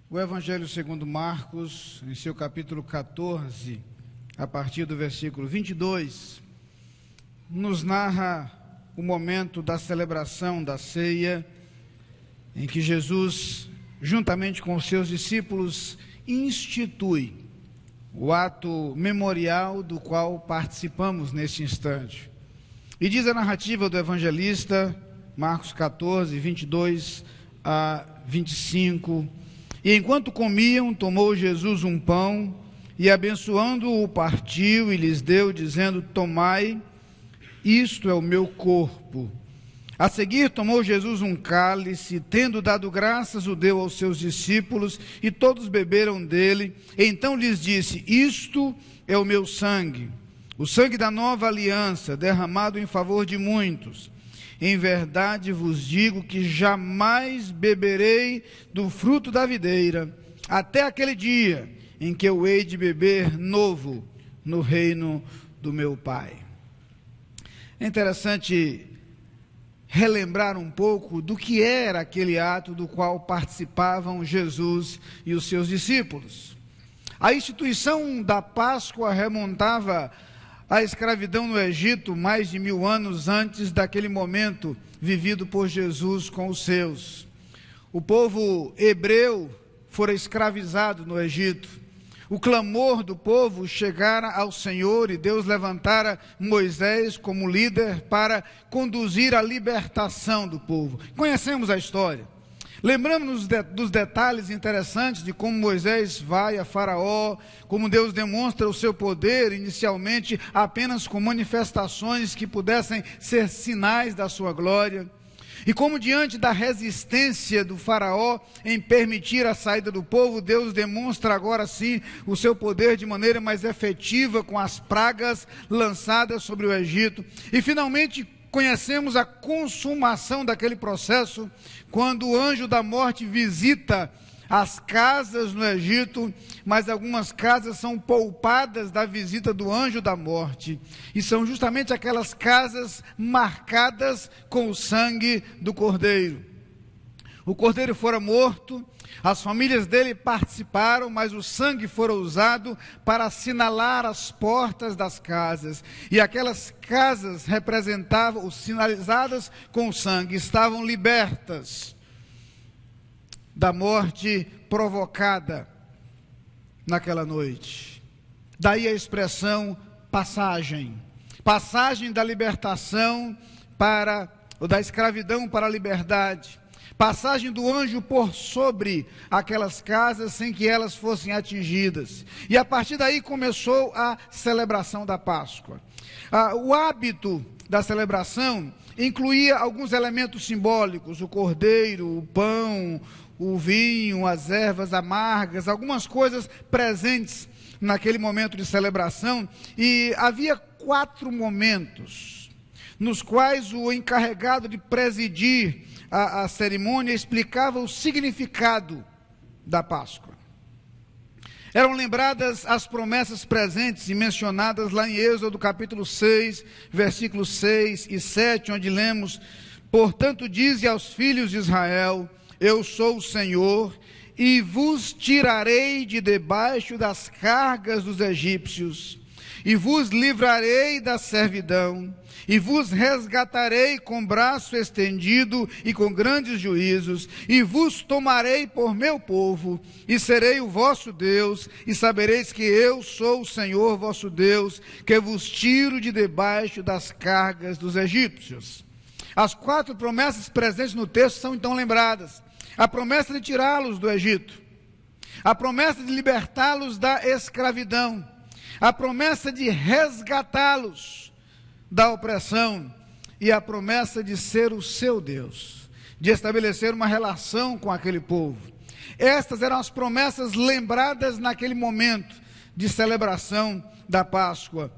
O Evangelho segundo Marcos, em seu capítulo 14, a partir do versículo 22, nos narra o momento da celebração da ceia, em que Jesus, juntamente com os seus discípulos, institui o ato memorial do qual participamos neste instante. E diz a narrativa do evangelista, Marcos 14, 22 a 25, e enquanto comiam, tomou Jesus um pão, e abençoando-o, partiu e lhes deu, dizendo: tomai, isto é o meu corpo. A seguir tomou Jesus um cálice, tendo dado graças, o deu aos seus discípulos, e todos beberam dele. Então lhes disse: isto é o meu sangue, o sangue da nova aliança, derramado em favor de muitos. Em verdade vos digo que jamais beberei do fruto da videira, até aquele dia em que eu hei de beber novo no reino do meu Pai. É interessante relembrar um pouco do que era aquele ato do qual participavam Jesus e os seus discípulos. A instituição da Páscoa remontava à escravidão no Egito mais de 1000 anos antes daquele momento vivido por Jesus com os seus. O povo hebreu fora escravizado no Egito. O clamor do povo chegara ao Senhor e Deus levantara Moisés como líder para conduzir a libertação do povo. Conhecemos a história. Lembramos-nos dos detalhes interessantes de como Moisés vai a Faraó, como Deus demonstra o seu poder, inicialmente apenas com manifestações que pudessem ser sinais da sua glória. E como diante da resistência do Faraó em permitir a saída do povo, Deus demonstra agora sim o seu poder de maneira mais efetiva com as pragas lançadas sobre o Egito. E finalmente conhecemos a consumação daquele processo, quando o anjo da morte visita as casas no Egito, mas algumas casas são poupadas da visita do anjo da morte, e são justamente aquelas casas marcadas com o sangue do Cordeiro. O Cordeiro fora morto, as famílias dele participaram, mas o sangue fora usado para assinalar as portas das casas. E aquelas casas representavam, sinalizadas com o sangue, estavam libertas da morte provocada naquela noite. Daí a expressão passagem. Passagem da libertação ou da escravidão para a liberdade. Passagem do anjo por sobre aquelas casas sem que elas fossem atingidas. E a partir daí começou a celebração da Páscoa. O hábito da celebração incluía alguns elementos simbólicos: o cordeiro, o pão, o vinho, as ervas amargas, algumas coisas presentes naquele momento de celebração. E havia 4 momentos nos quais o encarregado de presidir a cerimônia explicava o significado da Páscoa. Eram lembradas as promessas presentes e mencionadas lá em Êxodo capítulo 6, versículos 6 e 7, onde lemos: portanto dize aos filhos de Israel: eu sou o Senhor, e vos tirarei de debaixo das cargas dos egípcios, e vos livrarei da servidão, e vos resgatarei com braço estendido e com grandes juízos, e vos tomarei por meu povo, e serei o vosso Deus, e sabereis que eu sou o Senhor vosso Deus, que vos tiro de debaixo das cargas dos egípcios. As 4 promessas presentes no texto são então lembradas. A promessa de tirá-los do Egito, a promessa de libertá-los da escravidão, a promessa de resgatá-los da opressão e a promessa de ser o seu Deus, de estabelecer uma relação com aquele povo. Estas eram as promessas lembradas naquele momento de celebração da Páscoa.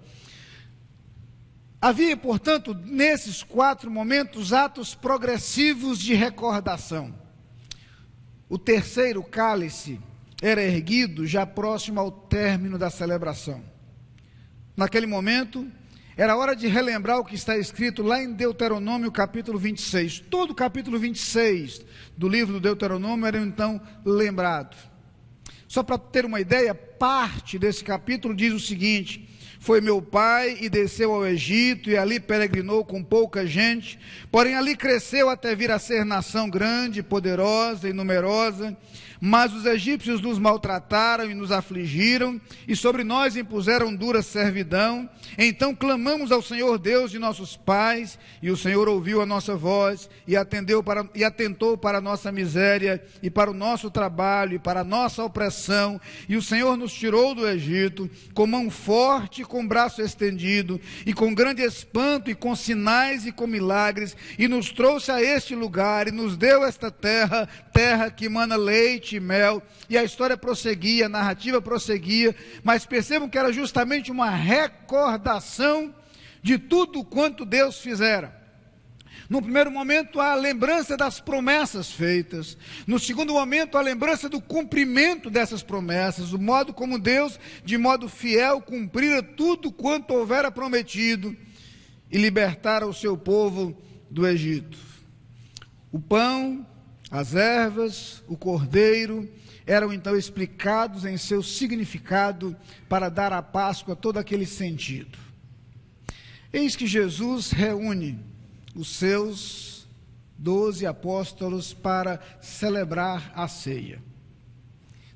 Havia, portanto, nesses 4 momentos, atos progressivos de recordação. O terceiro cálice era erguido já próximo ao término da celebração. Naquele momento, era hora de relembrar o que está escrito lá em Deuteronômio capítulo 26. Todo o capítulo 26 do livro do Deuteronômio era então lembrado. Só para ter uma ideia, parte desse capítulo diz o seguinte: foi meu pai e desceu ao Egito, e ali peregrinou com pouca gente, porém ali cresceu até vir a ser nação grande, poderosa e numerosa. Mas os egípcios nos maltrataram e nos afligiram, e sobre nós impuseram dura servidão. Então clamamos ao Senhor Deus de nossos pais, e o Senhor ouviu a nossa voz, e atentou para a nossa miséria, e para o nosso trabalho, e para a nossa opressão. E o Senhor nos tirou do Egito, com mão forte e com braço estendido, e com grande espanto, e com sinais e com milagres, e nos trouxe a este lugar, e nos deu esta terra, terra que emana leite e mel. E a história prosseguia, a narrativa prosseguia, mas percebam que era justamente uma recordação de tudo quanto Deus fizera. No primeiro momento, a lembrança das promessas feitas. No segundo momento, a lembrança do cumprimento dessas promessas, o modo como Deus, de modo fiel, cumprira tudo quanto houvera prometido e libertara o seu povo do Egito. O pão, as ervas, o cordeiro, eram então explicados em seu significado para dar à Páscoa todo aquele sentido. Eis que Jesus reúne os seus 12 apóstolos para celebrar a ceia.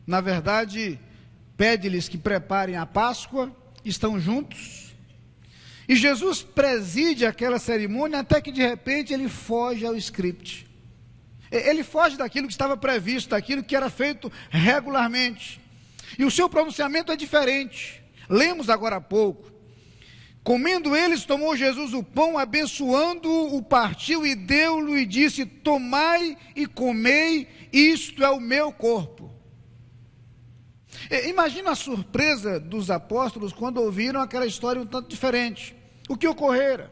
Na verdade, pede-lhes que preparem a Páscoa, estão juntos, e Jesus preside aquela cerimônia até que de repente ele foge ao script. Ele foge daquilo que estava previsto, daquilo que era feito regularmente. E o seu pronunciamento é diferente. Lemos agora há pouco. Comendo eles, tomou Jesus o pão, abençoando-o, o partiu e deu-lhe e disse: tomai e comei, isto é o meu corpo. Imagina a surpresa dos apóstolos quando ouviram aquela história um tanto diferente. O que ocorrera?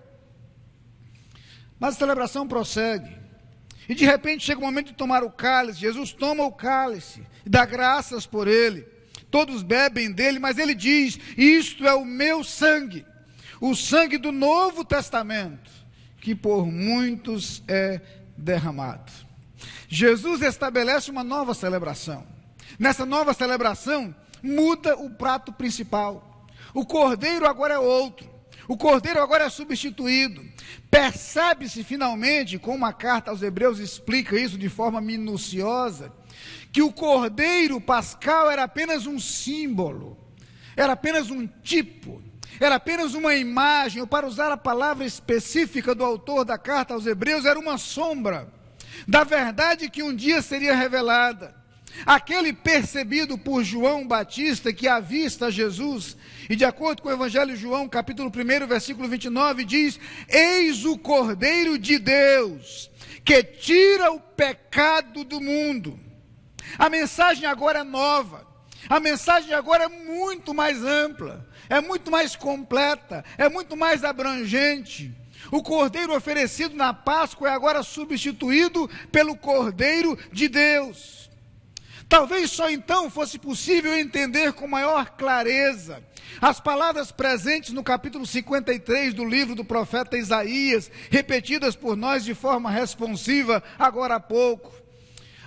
Mas a celebração prossegue. E de repente chega o momento de tomar o cálice. Jesus toma o cálice e dá graças por ele. Todos bebem dele, mas ele diz: isto é o meu sangue, o sangue do Novo Testamento, que por muitos é derramado. Jesus estabelece uma nova celebração. Nessa nova celebração, muda o prato principal. O cordeiro agora é outro. O cordeiro agora é substituído. Percebe-se finalmente, como a carta aos Hebreus explica isso de forma minuciosa, que o cordeiro pascal era apenas um símbolo, era apenas um tipo, era apenas uma imagem, ou para usar a palavra específica do autor da carta aos Hebreus, era uma sombra da verdade que um dia seria revelada. Aquele percebido por João Batista, que avista Jesus, e de acordo com o Evangelho de João, capítulo 1, versículo 29, diz: eis o Cordeiro de Deus, que tira o pecado do mundo. A mensagem agora é nova, a mensagem agora é muito mais ampla, é muito mais completa, é muito mais abrangente. O cordeiro oferecido na Páscoa é agora substituído pelo Cordeiro de Deus. Talvez só então fosse possível entender com maior clareza as palavras presentes no capítulo 53 do livro do profeta Isaías, repetidas por nós de forma responsiva agora há pouco.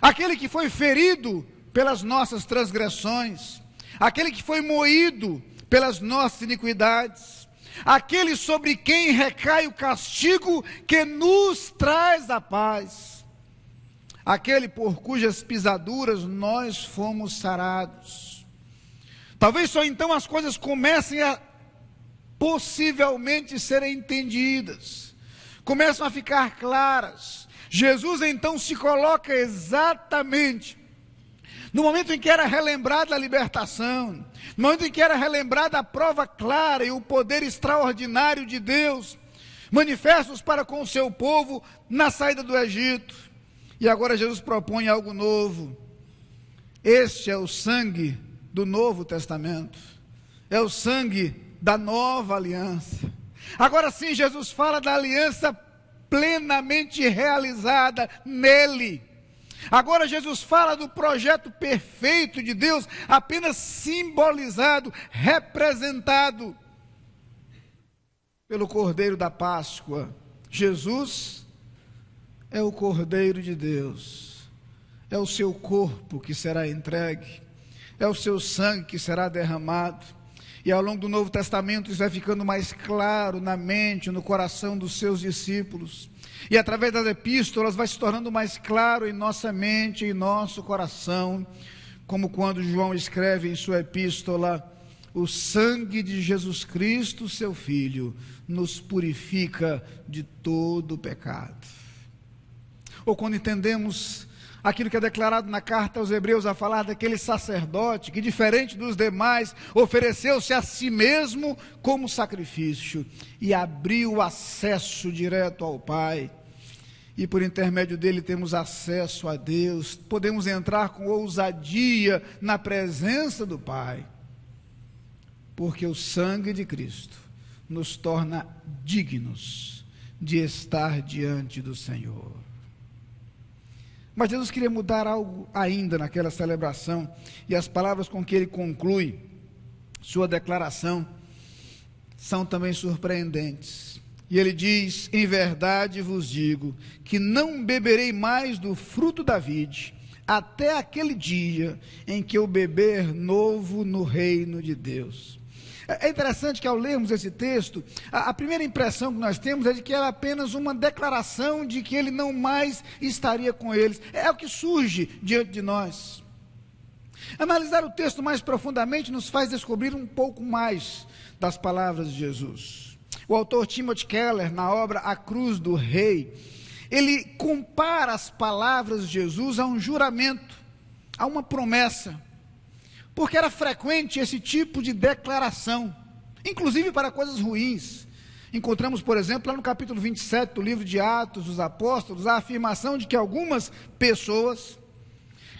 Aquele que foi ferido pelas nossas transgressões, aquele que foi moído pelas nossas iniquidades, aquele sobre quem recai o castigo que nos traz a paz, aquele por cujas pisaduras nós fomos sarados. Talvez só então as coisas comecem a possivelmente serem entendidas, começam a ficar claras. Jesus então se coloca exatamente no momento em que era relembrada a libertação, no momento em que era relembrada a prova clara e o poder extraordinário de Deus, manifestos para com o seu povo na saída do Egito. E agora Jesus propõe algo novo. Este é o sangue do Novo Testamento, é o sangue da nova aliança. Agora sim, Jesus fala da aliança plenamente realizada nele. Agora Jesus fala do projeto perfeito de Deus, apenas simbolizado, representado pelo Cordeiro da Páscoa. Jesus é o Cordeiro de Deus, é o seu corpo que será entregue, é o seu sangue que será derramado. E ao longo do Novo Testamento isso vai ficando mais claro na mente, no coração dos seus discípulos. E através das epístolas vai se tornando mais claro em nossa mente, em nosso coração, como quando João escreve em sua epístola: o sangue de Jesus Cristo, seu Filho, nos purifica de todo o pecado. Ou quando entendemos aquilo que é declarado na carta aos Hebreus, a falar daquele sacerdote que, diferente dos demais, ofereceu-se a si mesmo como sacrifício e abriu acesso direto ao Pai. E por intermédio dele temos acesso a Deus, podemos entrar com ousadia na presença do Pai, porque o sangue de Cristo nos torna dignos de estar diante do Senhor. Mas Jesus queria mudar algo ainda naquela celebração, e as palavras com que ele conclui sua declaração são também surpreendentes. E ele diz: em verdade vos digo, que não beberei mais do fruto da vide, até aquele dia em que eu beber novo no reino de Deus. É interessante que ao lermos esse texto, a primeira impressão que nós temos é de que era apenas uma declaração de que ele não mais estaria com eles. É o que surge diante de nós. Analisar o texto mais profundamente nos faz descobrir um pouco mais das palavras de Jesus. O autor Timothy Keller, na obra A Cruz do Rei, ele compara as palavras de Jesus a um juramento, a uma promessa, porque era frequente esse tipo de declaração, inclusive para coisas ruins. Encontramos, por exemplo, lá no capítulo 27 do livro de Atos dos Apóstolos, a afirmação de que algumas pessoas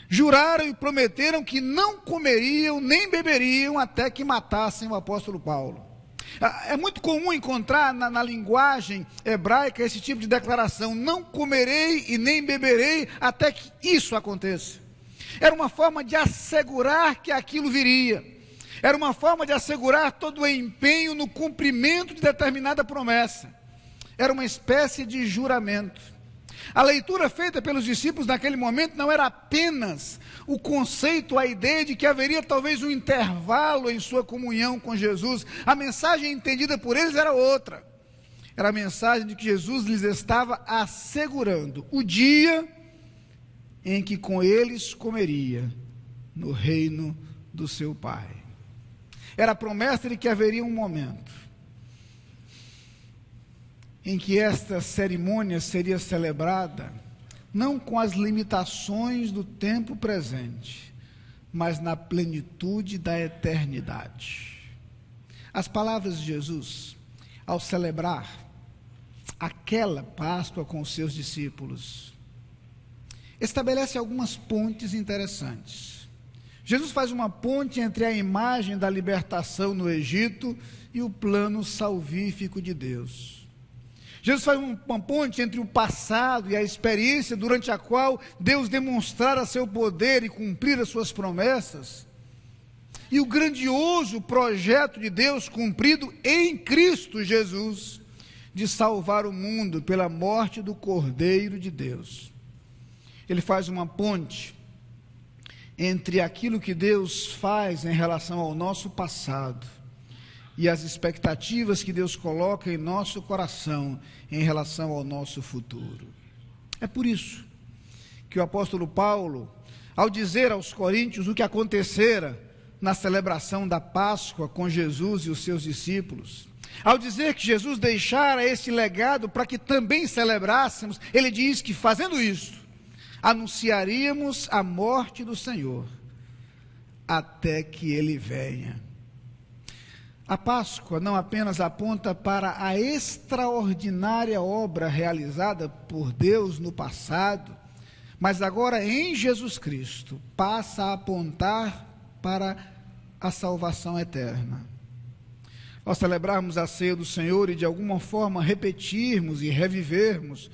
juraram e prometeram que não comeriam nem beberiam até que matassem o apóstolo Paulo. É muito comum encontrar na linguagem hebraica esse tipo de declaração: não comerei e nem beberei até que isso aconteça. Era uma forma de assegurar que aquilo viria, era uma forma de assegurar todo o empenho no cumprimento de determinada promessa, era uma espécie de juramento. A leitura feita pelos discípulos naquele momento não era apenas o conceito, a ideia de que haveria talvez um intervalo em sua comunhão com Jesus. A mensagem entendida por eles era outra. Era a mensagem de que Jesus lhes estava assegurando o dia em que com eles comeria no reino do seu Pai. Era a promessa de que haveria um momento em que esta cerimônia seria celebrada, não com as limitações do tempo presente, mas na plenitude da eternidade. As palavras de Jesus, ao celebrar aquela Páscoa com os seus discípulos, estabelece algumas pontes interessantes. Jesus faz uma ponte entre a imagem da libertação no Egito e o plano salvífico de Deus. Jesus faz uma ponte entre o passado e a experiência durante a qual Deus demonstrara seu poder e cumprir as suas promessas, e o grandioso projeto de Deus cumprido em Cristo Jesus, de salvar o mundo pela morte do Cordeiro de Deus. Ele faz uma ponte entre aquilo que Deus faz em relação ao nosso passado e as expectativas que Deus coloca em nosso coração em relação ao nosso futuro. É por isso que o apóstolo Paulo, ao dizer aos coríntios o que acontecera na celebração da Páscoa com Jesus e os seus discípulos, ao dizer que Jesus deixara esse legado para que também celebrássemos, ele diz que fazendo isso, anunciaríamos a morte do Senhor, até que ele venha. A Páscoa não apenas aponta para a extraordinária obra realizada por Deus no passado, mas agora em Jesus Cristo passa a apontar para a salvação eterna. Ao celebrarmos a ceia do Senhor e de alguma forma repetirmos e revivermos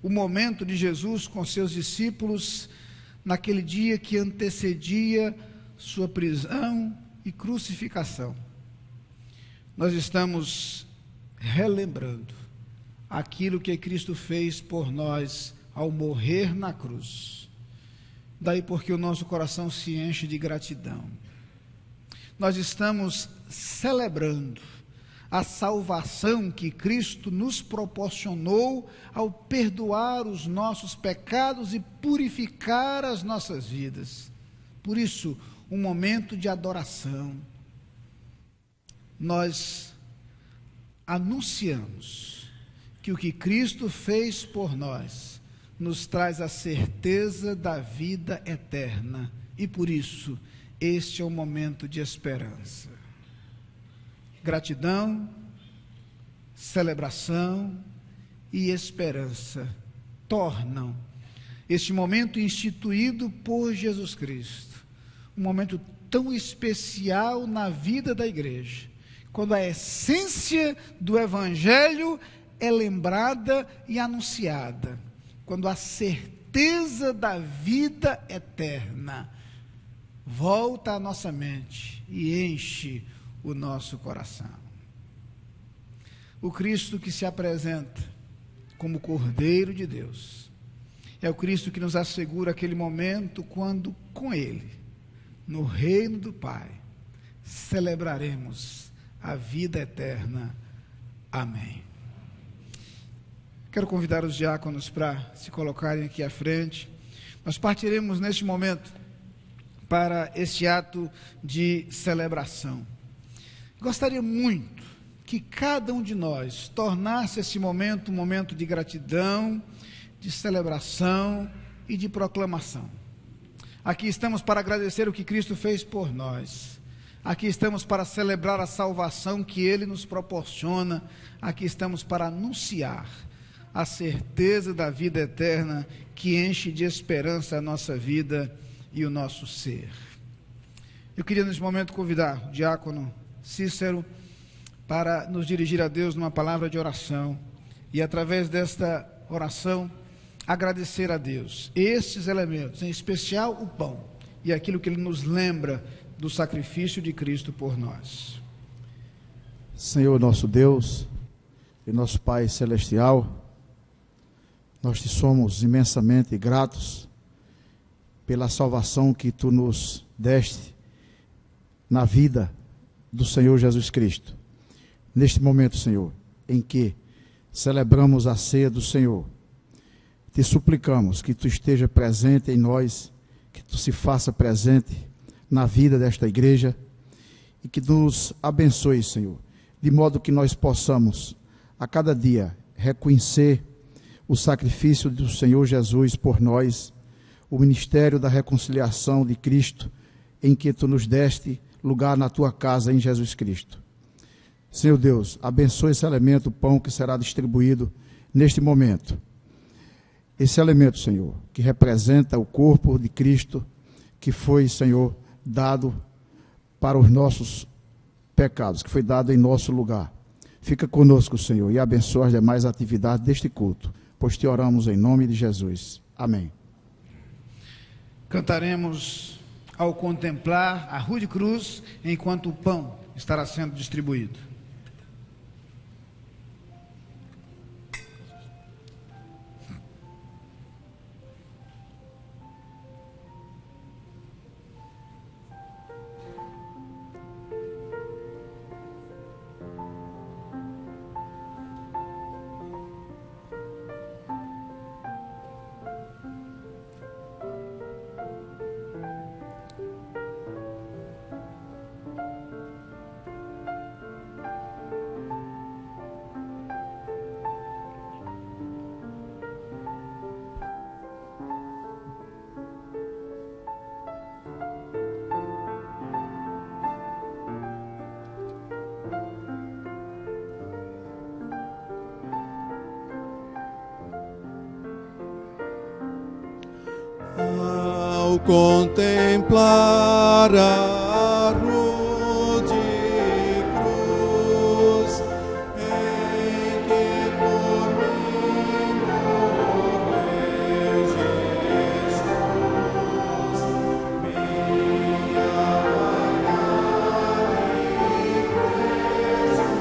o momento de Jesus com seus discípulos naquele dia que antecedia sua prisão e crucificação, nós estamos relembrando aquilo que Cristo fez por nós ao morrer na cruz. Daí porque o nosso coração se enche de gratidão. Nós estamos celebrando a salvação que Cristo nos proporcionou ao perdoar os nossos pecados e purificar as nossas vidas. Por isso, um momento de adoração. Nós anunciamos que o que Cristo fez por nós nos traz a certeza da vida eterna, e por isso este é um momento de esperança. Gratidão, celebração e esperança tornam este momento instituído por Jesus Cristo um momento tão especial na vida da igreja, quando a essência do Evangelho é lembrada e anunciada, quando a certeza da vida eterna volta à nossa mente e enche o nosso coração. O Cristo que se apresenta como Cordeiro de Deus é o Cristo que nos assegura aquele momento quando, com Ele, no reino do Pai, celebraremos a vida eterna. Amém. Quero convidar os diáconos para se colocarem aqui à frente. Nós partiremos neste momento para este ato de celebração. Gostaria muito que cada um de nós tornasse esse momento um momento de gratidão, de celebração e de proclamação. Aqui estamos para agradecer o que Cristo fez por nós. Aqui estamos para celebrar a salvação que Ele nos proporciona. Aqui estamos para anunciar a certeza da vida eterna que enche de esperança a nossa vida e o nosso ser. Eu queria nesse momento convidar o diácono Cícero para nos dirigir a Deus numa palavra de oração e através desta oração agradecer a Deus estes elementos, em especial o pão e aquilo que Ele nos lembra do sacrifício de Cristo por nós. Senhor nosso Deus e nosso Pai Celestial, nós te somos imensamente gratos pela salvação que tu nos deste na vida do Senhor Jesus Cristo. Neste momento, Senhor, em que celebramos a ceia do Senhor, te suplicamos que tu esteja presente em nós, que tu se faça presente na vida desta igreja e que nos abençoe, Senhor, de modo que nós possamos a cada dia reconhecer o sacrifício do Senhor Jesus por nós, o ministério da reconciliação de Cristo, em que tu nos deste lugar na tua casa em Jesus Cristo. Senhor Deus, abençoe esse elemento, o pão que será distribuído neste momento. Esse elemento, Senhor, que representa o corpo de Cristo, que foi, Senhor, dado para os nossos pecados, que foi dado em nosso lugar. Fica conosco, Senhor, e abençoa as demais atividades deste culto, pois te oramos em nome de Jesus. Amém. Cantaremos ao contemplar a rude cruz, enquanto o pão estará sendo distribuído. contemplar a rude cruz em que por mim morreu Jesus, minha vaidade e presunção,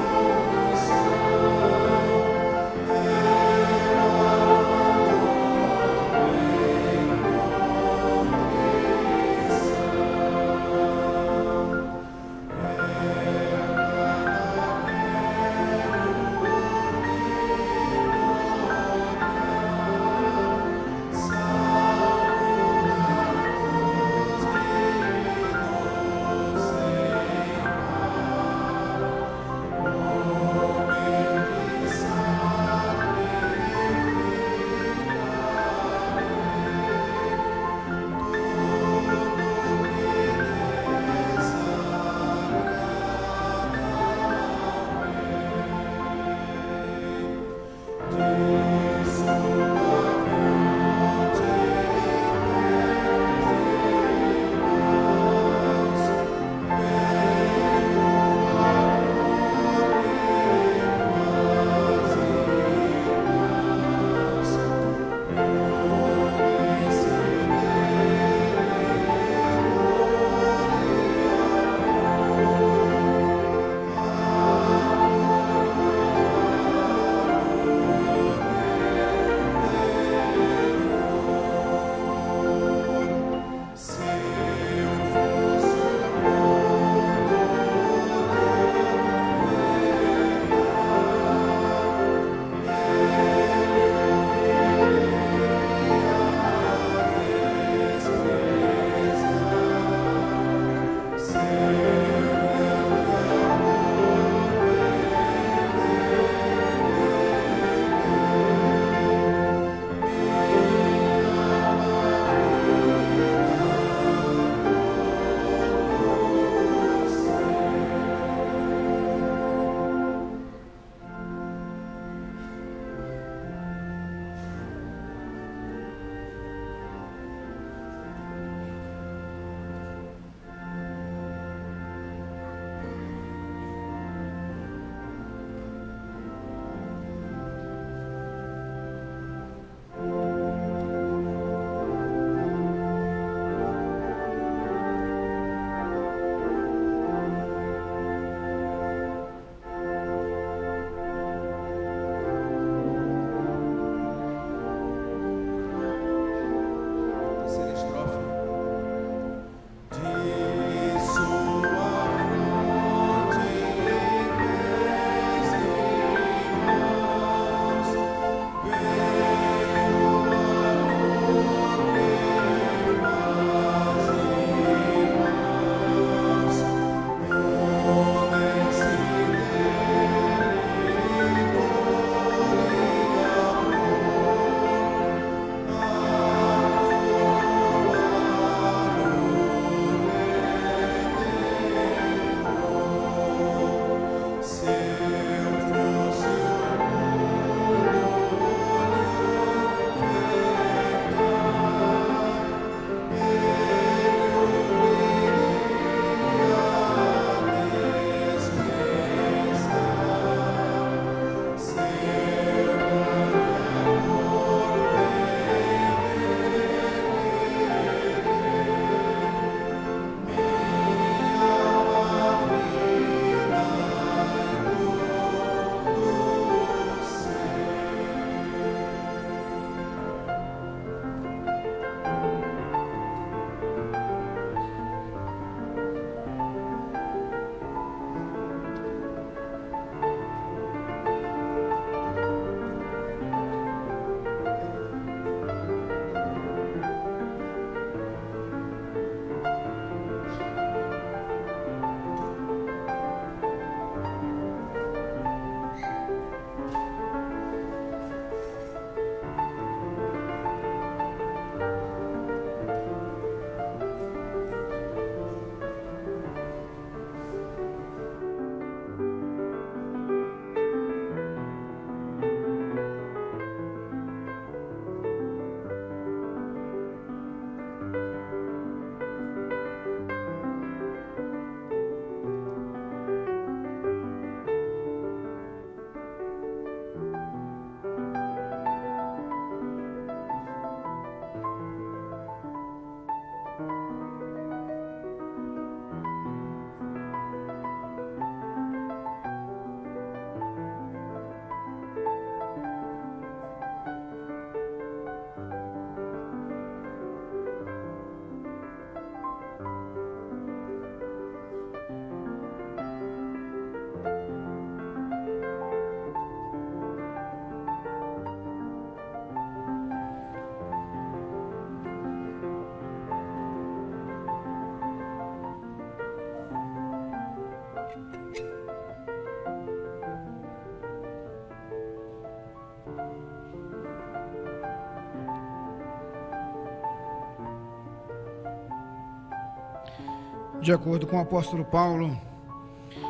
De acordo com o apóstolo Paulo,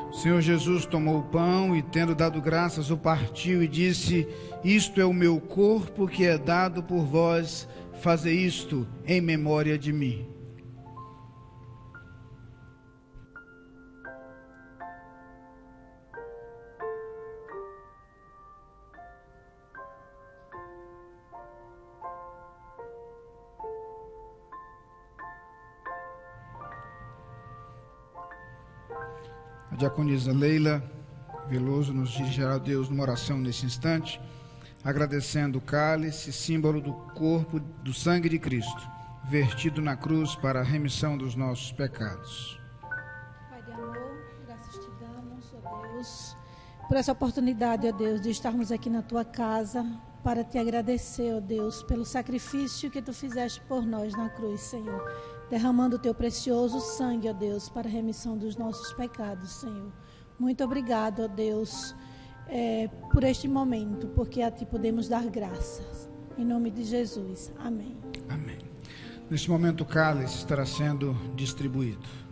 o Senhor Jesus tomou o pão e, tendo dado graças, o partiu e disse: isto é o meu corpo que é dado por vós, fazei isto em memória de mim. A diaconisa Leila Veloso nos dirigirá a Deus numa oração nesse instante, agradecendo o cálice, símbolo do corpo, do sangue de Cristo, vertido na cruz para a remissão dos nossos pecados. Pai de amor, graças te damos, ó Deus, por essa oportunidade, ó Deus, de estarmos aqui na tua casa para te agradecer, ó Deus, pelo sacrifício que tu fizeste por nós na cruz, Senhor, derramando o teu precioso sangue, ó Deus, para a remissão dos nossos pecados, Senhor. Muito obrigado, ó Deus, por este momento, porque a ti podemos dar graças. Em nome de Jesus. Amém. Amém. Neste momento o cálice estará sendo distribuído.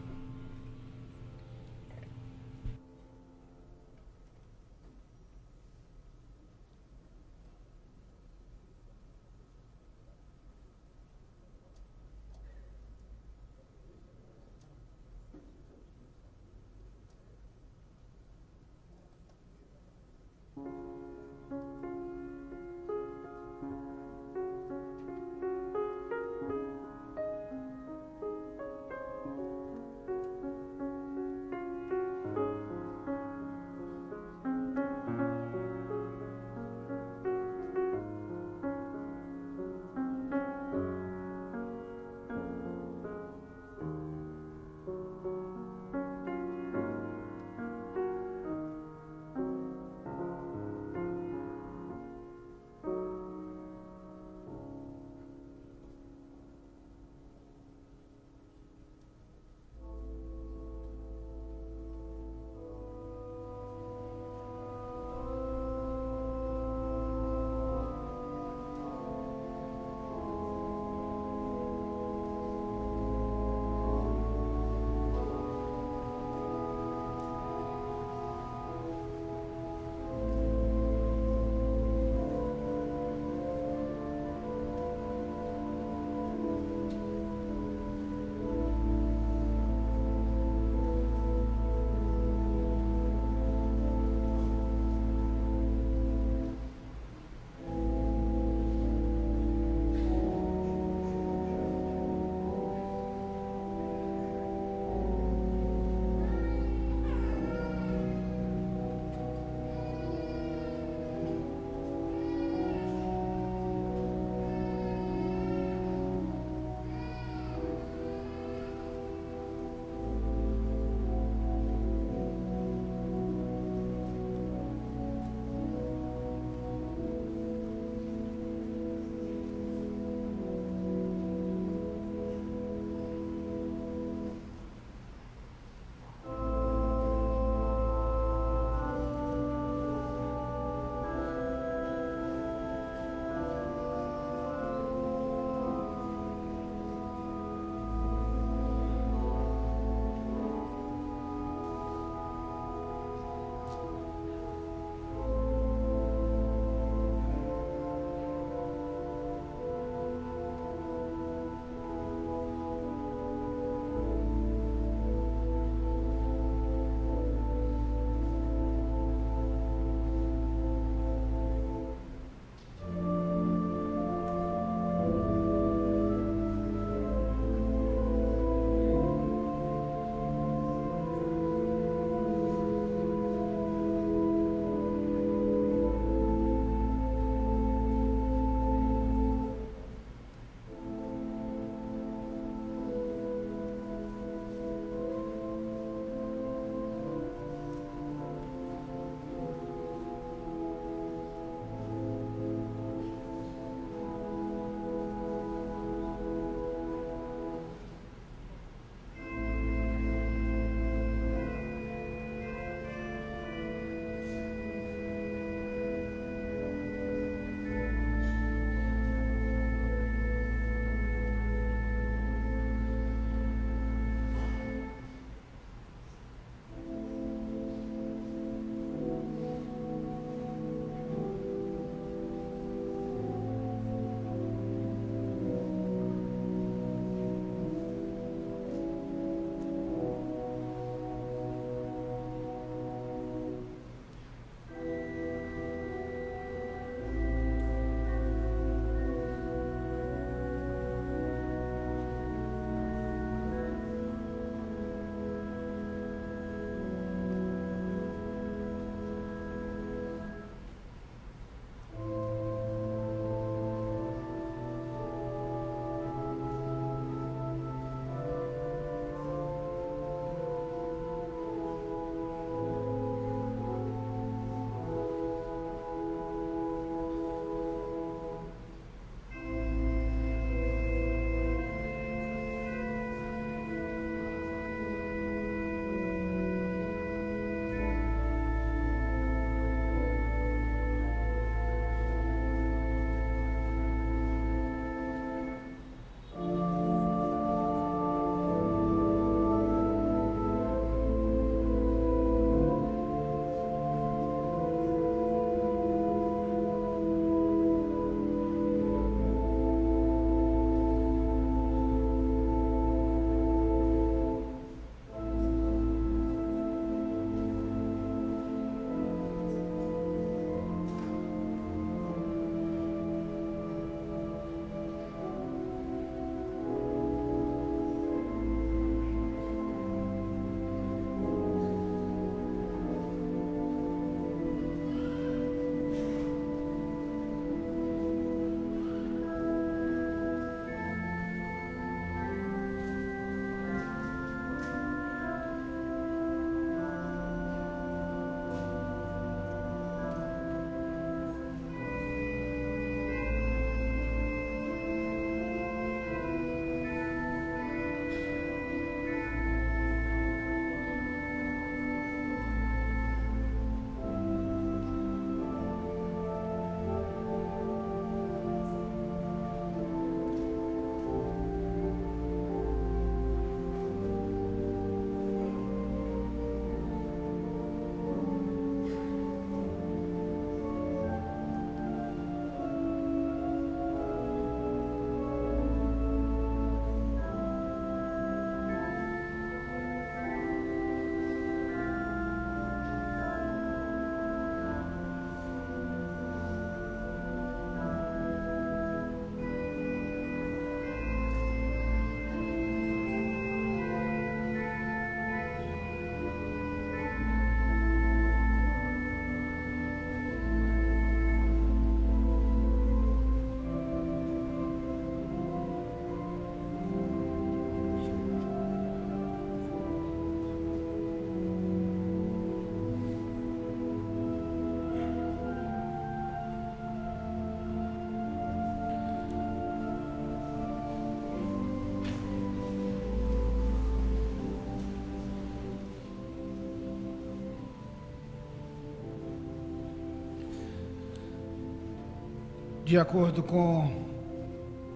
de acordo com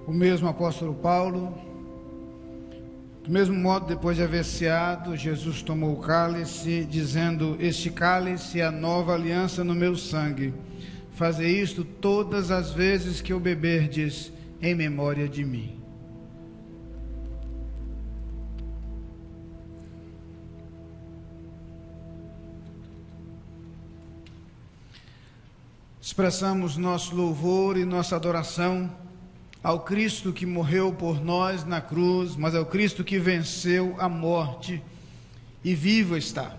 o mesmo apóstolo Paulo, do mesmo modo, depois de haver ceado, Jesus tomou o cálice, dizendo: este cálice é a nova aliança no meu sangue. Fazei isto todas as vezes que o beberdes, em memória de mim. Expressamos nosso louvor e nossa adoração ao Cristo que morreu por nós na cruz, mas ao Cristo que venceu a morte e vivo está.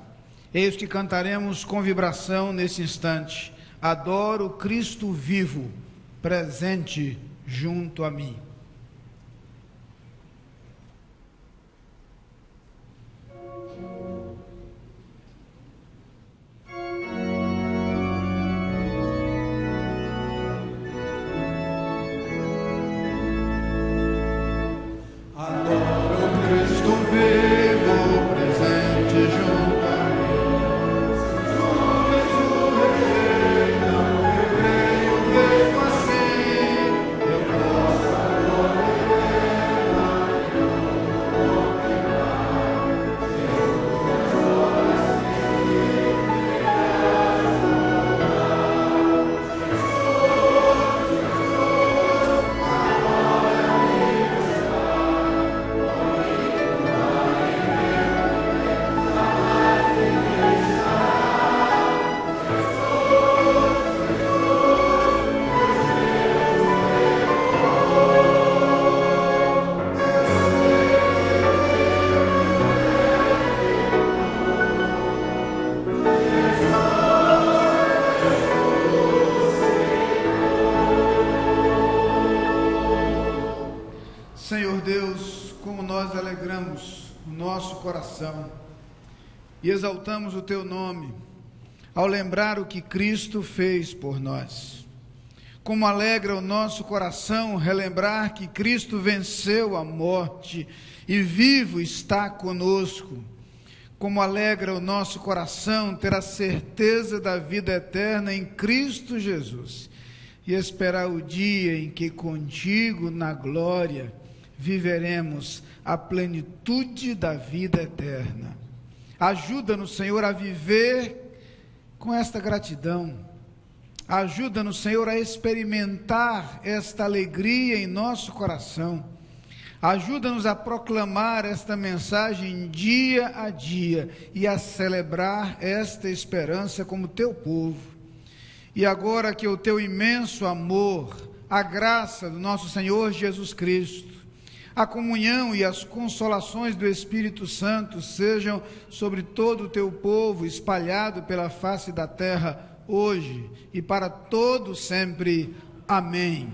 Eis que cantaremos com vibração nesse instante: adoro Cristo vivo, presente junto a mim. E exaltamos o teu nome ao lembrar o que Cristo fez por nós. Como alegra o nosso coração relembrar que Cristo venceu a morte e vivo está conosco. Como alegra o nosso coração ter a certeza da vida eterna em Cristo Jesus e esperar o dia em que contigo na glória viveremos a plenitude da vida eterna. Ajuda-nos, Senhor, a viver com esta gratidão. Ajuda-nos, Senhor, a experimentar esta alegria em nosso coração. Ajuda-nos a proclamar esta mensagem dia a dia e a celebrar esta esperança como teu povo. E agora que o teu imenso amor, a graça do nosso Senhor Jesus Cristo, a comunhão e as consolações do Espírito Santo sejam sobre todo o teu povo espalhado pela face da terra, hoje e para todo sempre. Amém.